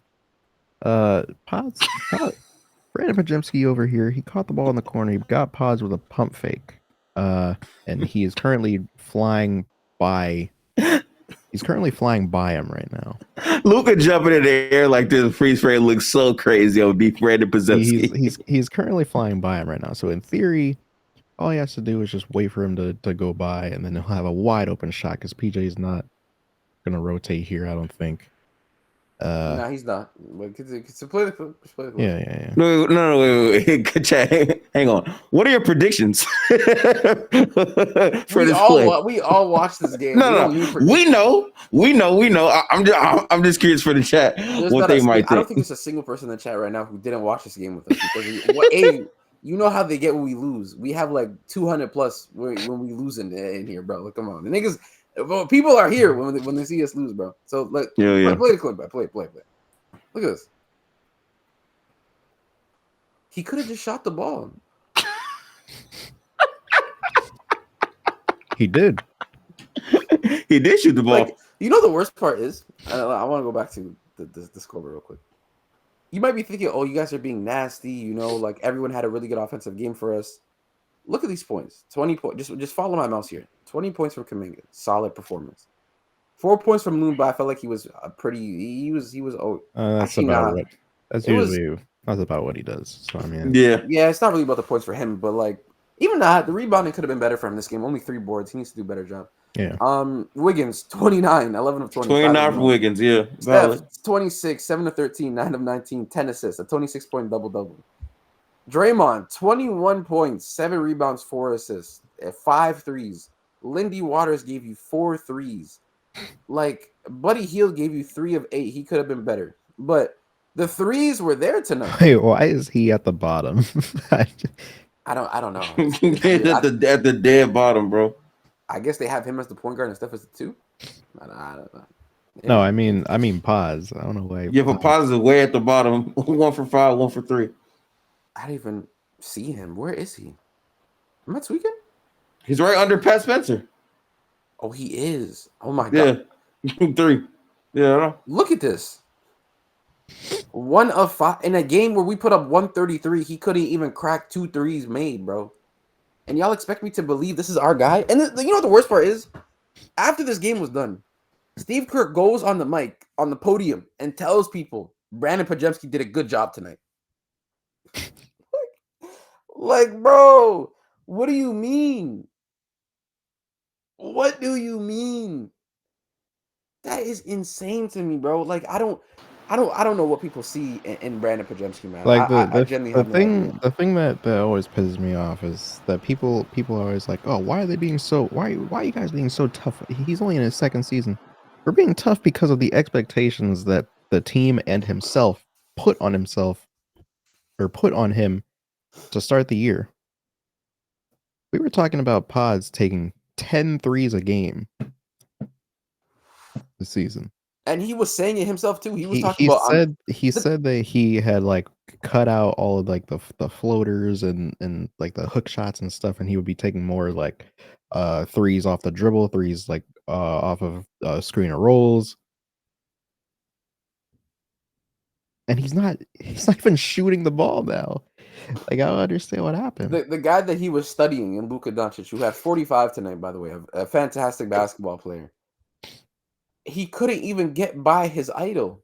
Speaker 3: Brandon Pajemski over here, he caught the ball in the corner. He got Pods with a pump fake. and he is currently flying by. He's currently flying by him right now.
Speaker 2: Luka jumping in the air like this freeze frame looks so crazy. It would be Brandon Pozeski.
Speaker 3: He's currently flying by him right now. So in theory, all he has to do is just wait for him to go by, and then he'll have a wide open shot because PJ is not gonna rotate here. I don't think.
Speaker 1: Nah, he's not. Play the
Speaker 3: Yeah.
Speaker 2: No, wait. Chat, hang on. What are your predictions for this play?
Speaker 1: We all watch this game.
Speaker 2: No. We know. I'm just curious for the chat what they might think.
Speaker 1: I don't think there's a single person in the chat right now who didn't watch this game with us because you know how they get when we lose. We have like 200 plus when we lose in here, bro. Like, come on, the niggas. Well, people are here when they see us lose, bro. So like,
Speaker 2: yeah.
Speaker 1: Play the clip, bro. Play. Look at this. He could have just shot the ball.
Speaker 3: He did.
Speaker 2: He did shoot the ball.
Speaker 1: Like, you know the worst part is, I want to go back to the scoreboard real quick. You might be thinking, oh, you guys are being nasty. You know, like everyone had a really good offensive game for us. Look at these points. 20 points. Just follow my mouse here. 20 points from Kuminga. Solid performance. 4 points from Loon, but I felt like he was he was
Speaker 3: that's about that's about what he does. So I mean,
Speaker 2: yeah,
Speaker 1: it's not really about the points for him, but like even that, the rebounding could have been better for him this game. Only 3 boards. He needs to do a better job.
Speaker 3: Yeah.
Speaker 1: Wiggins 29, 11 of 20.
Speaker 2: 29 for Wiggins. Yeah.
Speaker 1: Steph 26, 7 of 13, 9 of 19, 10 assists, a 26-point double. Draymond 21 points, 7 rebounds, 4 assists, 5 threes. Lindy Waters gave you 4 threes. Like Buddy Hield gave you 3 of 8. He could have been better, but the threes were there tonight.
Speaker 3: Wait, why is he at the bottom?
Speaker 1: I don't know.
Speaker 2: at the dead bottom, bro.
Speaker 1: I guess they have him as the point guard and Steph as the 2. I don't know. Yeah.
Speaker 3: No, I mean pause. I don't know why.
Speaker 2: Yeah, but pause is way at the bottom. 1 for 5, 1 for 3.
Speaker 1: I didn't even see him. Where is he? Am I tweaking?
Speaker 2: He's right under Pat Spencer.
Speaker 1: Oh, he is. Oh my god.
Speaker 2: Yeah. 3. Yeah.
Speaker 1: Look at this. 1 of 5 in a game where we put up 133. He couldn't even crack 2 threes made, bro. And y'all expect me to believe this is our guy? And you know what the worst part is? After this game was done, Steve Kerr goes on the mic on the podium and tells people Brandon Podziemski did a good job tonight. Like, bro, what do you mean? What do you mean? That is insane to me, bro. Like, I don't know what people see in Brandon Podziemski, man.
Speaker 3: Like
Speaker 1: the
Speaker 3: thing that always pisses me off is that people are always like, oh, why are you guys being so tough? He's only in his 2nd season. We're being tough because of the expectations that the team and himself put on him to start the year. We were talking about Pods taking 10 threes a game this season.
Speaker 1: And he was saying it himself too. He said
Speaker 3: that he had like cut out all of like the floaters and like the hook shots and stuff, and he would be taking more like threes off the dribble, threes like off of screen of rolls. And he's not even shooting the ball now. Like, I don't understand what happened.
Speaker 1: The guy that he was studying in Luka Doncic, who had 45 tonight, by the way, a fantastic basketball player. He couldn't even get by his idol.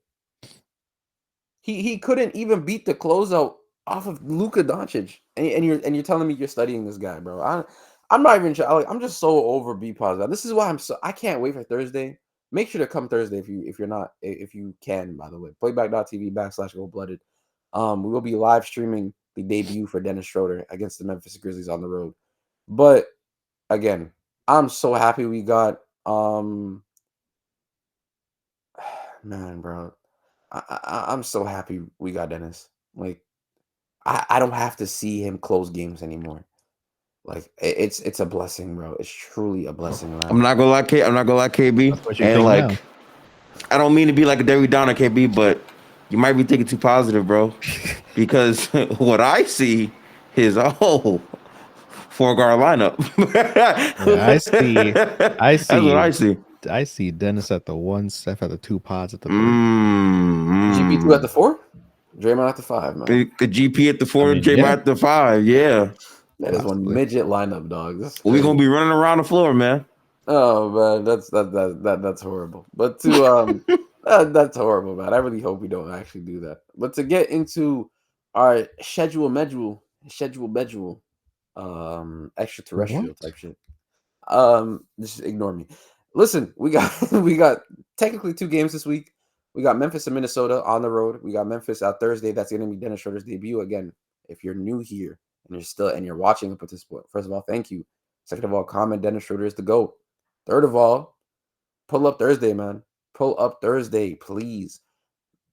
Speaker 1: He couldn't even beat the closeout off of Luka Doncic. And you're telling me you're studying this guy, bro. I'm not even sure. I'm just so over B positive. This is why I can't wait for Thursday. Make sure to come Thursday if you can, by the way. Playback.tv/Goldblooded. We will be live streaming the debut for Dennis Schroder against the Memphis Grizzlies on the road. But again, I'm so happy we got man, bro. I'm so happy we got Dennis. Like, I don't have to see him close games anymore. Like, it's a blessing, bro. It's truly a blessing. Man.
Speaker 2: I'm not gonna lie, KB. And like, now. I don't mean to be like a Derry Downer, KB, but you might be thinking too positive, bro. Because what I see is 4-guard lineup.
Speaker 3: Yeah, I see.
Speaker 2: That's what I see.
Speaker 3: I see Dennis at the 1, Steph at the 2, Pods at the 3.
Speaker 1: GP2 at the 4, Draymond at the 5, man.
Speaker 2: The GP at the 4, Draymond at the 5, yeah.
Speaker 1: That is one
Speaker 3: possibly.
Speaker 1: midget lineup, dog. This is
Speaker 2: We're
Speaker 1: crazy.
Speaker 2: gonna be running around the floor, man.
Speaker 1: Oh man, that's horrible. But to that's horrible, man. I really hope we don't actually do that. But to get into our schedule, extraterrestrial
Speaker 3: What?
Speaker 1: type shit. Just ignore me. Listen, we got we got technically 2 games this week. We got Memphis and Minnesota on the road. We got Memphis out Thursday. That's going to be Dennis Schroder's debut again. If you're new here and you're watching a participant, first of all, thank you. Second of all, comment Dennis Schroder is the GOAT. Third of all, pull up Thursday, man. Pull up Thursday, please.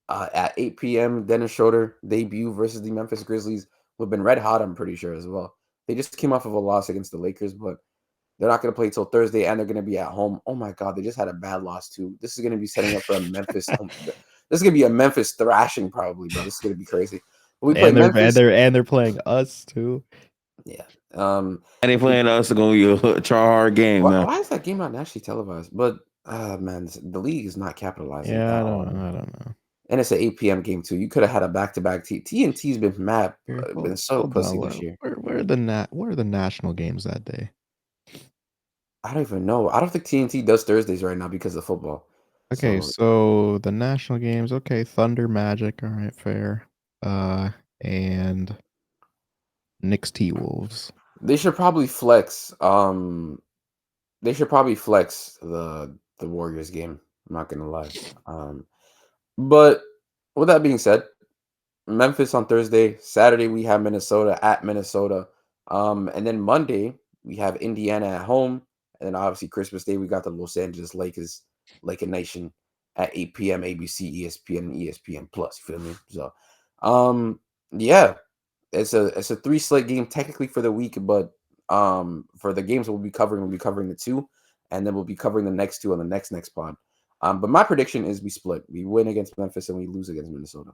Speaker 1: At 8 p.m., Dennis Schroder debut versus the Memphis Grizzlies. We've been red hot, I'm pretty sure, as well. They just came off of a loss against the Lakers, but they're not going to play till Thursday, and they're going to be at home. Oh my God, they just had a bad loss too. This is going to be setting up for a Memphis. This is going to be a Memphis thrashing, probably, bro. This is going to be crazy. But we play
Speaker 3: And
Speaker 1: Memphis.
Speaker 3: they're playing us too.
Speaker 1: Yeah.
Speaker 2: And they playing us. It's gonna be a try hard game, man.
Speaker 1: Why is that game not nationally televised? But man, the league is not capitalizing
Speaker 3: Yeah,
Speaker 1: at
Speaker 3: I
Speaker 1: all.
Speaker 3: don't know.
Speaker 1: And it's an 8 p.m. game too. You could have had a back-to-back. TNT's been mad,
Speaker 3: Here,
Speaker 1: been so
Speaker 3: hold
Speaker 1: pussy
Speaker 3: on.
Speaker 1: this year.
Speaker 3: Where are the national games that day?
Speaker 1: I don't even know. I don't think TNT does Thursdays right now because of football.
Speaker 3: Okay,
Speaker 1: So
Speaker 3: so the national games. Okay, Thunder, Magic. All right, fair. And Knicks, T Wolves.
Speaker 1: they should probably flex. They should probably flex the Warriors game. I'm not gonna lie. But with that being said, Memphis on Thursday. Saturday we have Minnesota at Minnesota. And then Monday we have Indiana at home. And then obviously Christmas Day we got the Los Angeles Lakers, Laker Nation at 8 p.m. ABC, ESPN, and ESPN Plus. You feel me? So, yeah, it's a 3 slate game technically for the week, but for the games we'll be covering the 2, and then we'll be covering the next 2 on the next pod. But my prediction is we split. We win against Memphis and we lose against Minnesota.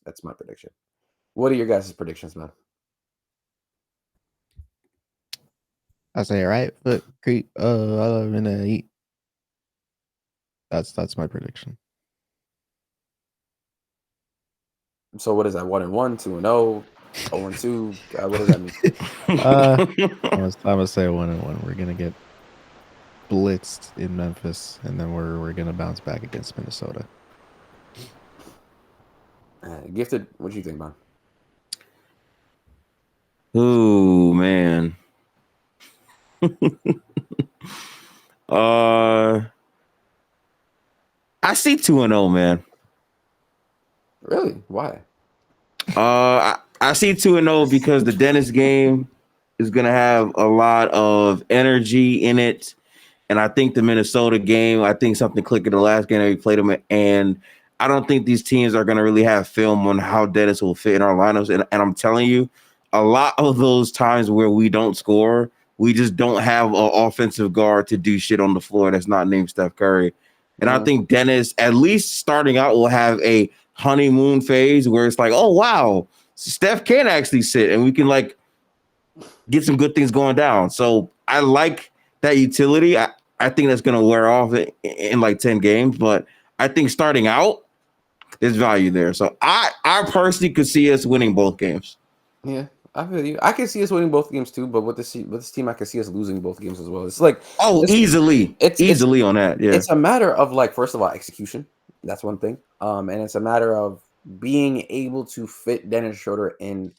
Speaker 1: That's my prediction. What are your guys' predictions, man?
Speaker 3: I say right foot creep in the eat. That's my prediction.
Speaker 1: So what is that? 1-1, 2-0, 0-2. What does that mean?
Speaker 3: I'm gonna say 1-1. We're gonna get blitzed in Memphis, and then we're gonna bounce back against Minnesota.
Speaker 1: Gifted, what do you think, man?
Speaker 2: Ooh, man. I see 2-0, man.
Speaker 1: Really? Why?
Speaker 2: I see 2-0 because the Dennis game is gonna have a lot of energy in it. And I think the Minnesota game, I think something clicked in the last game that we played them, and I don't think these teams are going to really have film on how Dennis will fit in our lineups. And I'm telling you, a lot of those times where we don't score, we just don't have an offensive guard to do shit on the floor that's not named Steph Curry. And I think Dennis, at least starting out, will have a honeymoon phase where it's like, oh, wow, Steph can actually sit and we can like get some good things going down. So I like that utility. I think that's going to wear off in like 10 games, but I think starting out, there's value there. So I personally could see us winning both games.
Speaker 1: Yeah, I feel you. I can see us winning both games too, but with this team, I can see us losing both games as well. It's like
Speaker 2: easily on that. Yeah,
Speaker 1: it's a matter of like first of all execution. That's one thing. And it's a matter of being able to fit Dennis Schroder in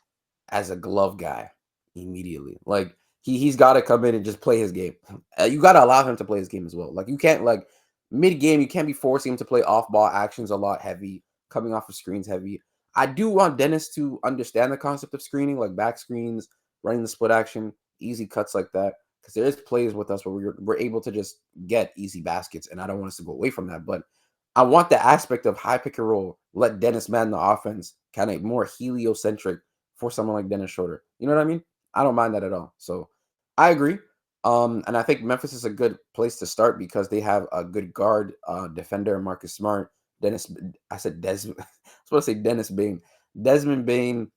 Speaker 1: as a glove guy immediately. Like he's got to come in and just play his game. You got to allow him to play his game as well. Like you can't like mid game, you can't be forcing him to play off ball actions a lot heavy, coming off of screens heavy. I do want Dennis to understand the concept of screening, like back screens, running the split action, easy cuts like that. Because there is plays with us where we're able to just get easy baskets, and I don't want us to go away from that. But I want the aspect of high pick and roll, let Dennis man the offense, kind of more heliocentric for someone like Dennis Schroder. You know what I mean? I don't mind that at all. So I agree. And I think Memphis is a good place to start because they have a good guard defender, Marcus Smart. Dennis, I said Des. I was supposed to say Dennis Bain. Desmond Bain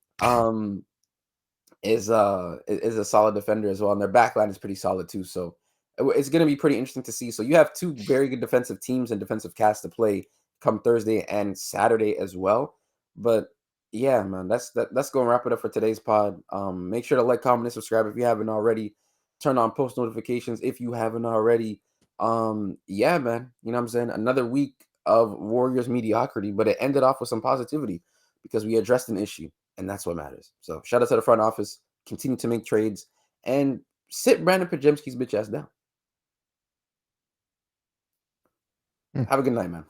Speaker 1: is a solid defender as well, and their backline is pretty solid too. So it's going to be pretty interesting to see. So you have 2 very good defensive teams and defensive casts to play come Thursday and Saturday as well. But Yeah, man, that's gonna wrap it up for today's pod. Make sure to like, comment, and subscribe if you haven't already. Turn on post notifications if you haven't already. Yeah, man, you know what I'm saying? Another week of Warriors mediocrity, but it ended off with some positivity because we addressed an issue, and that's what matters. So shout out to the front office. Continue to make trades and sit Brandon Pajemski's bitch ass down.
Speaker 3: Hmm.
Speaker 1: Have a good night, man.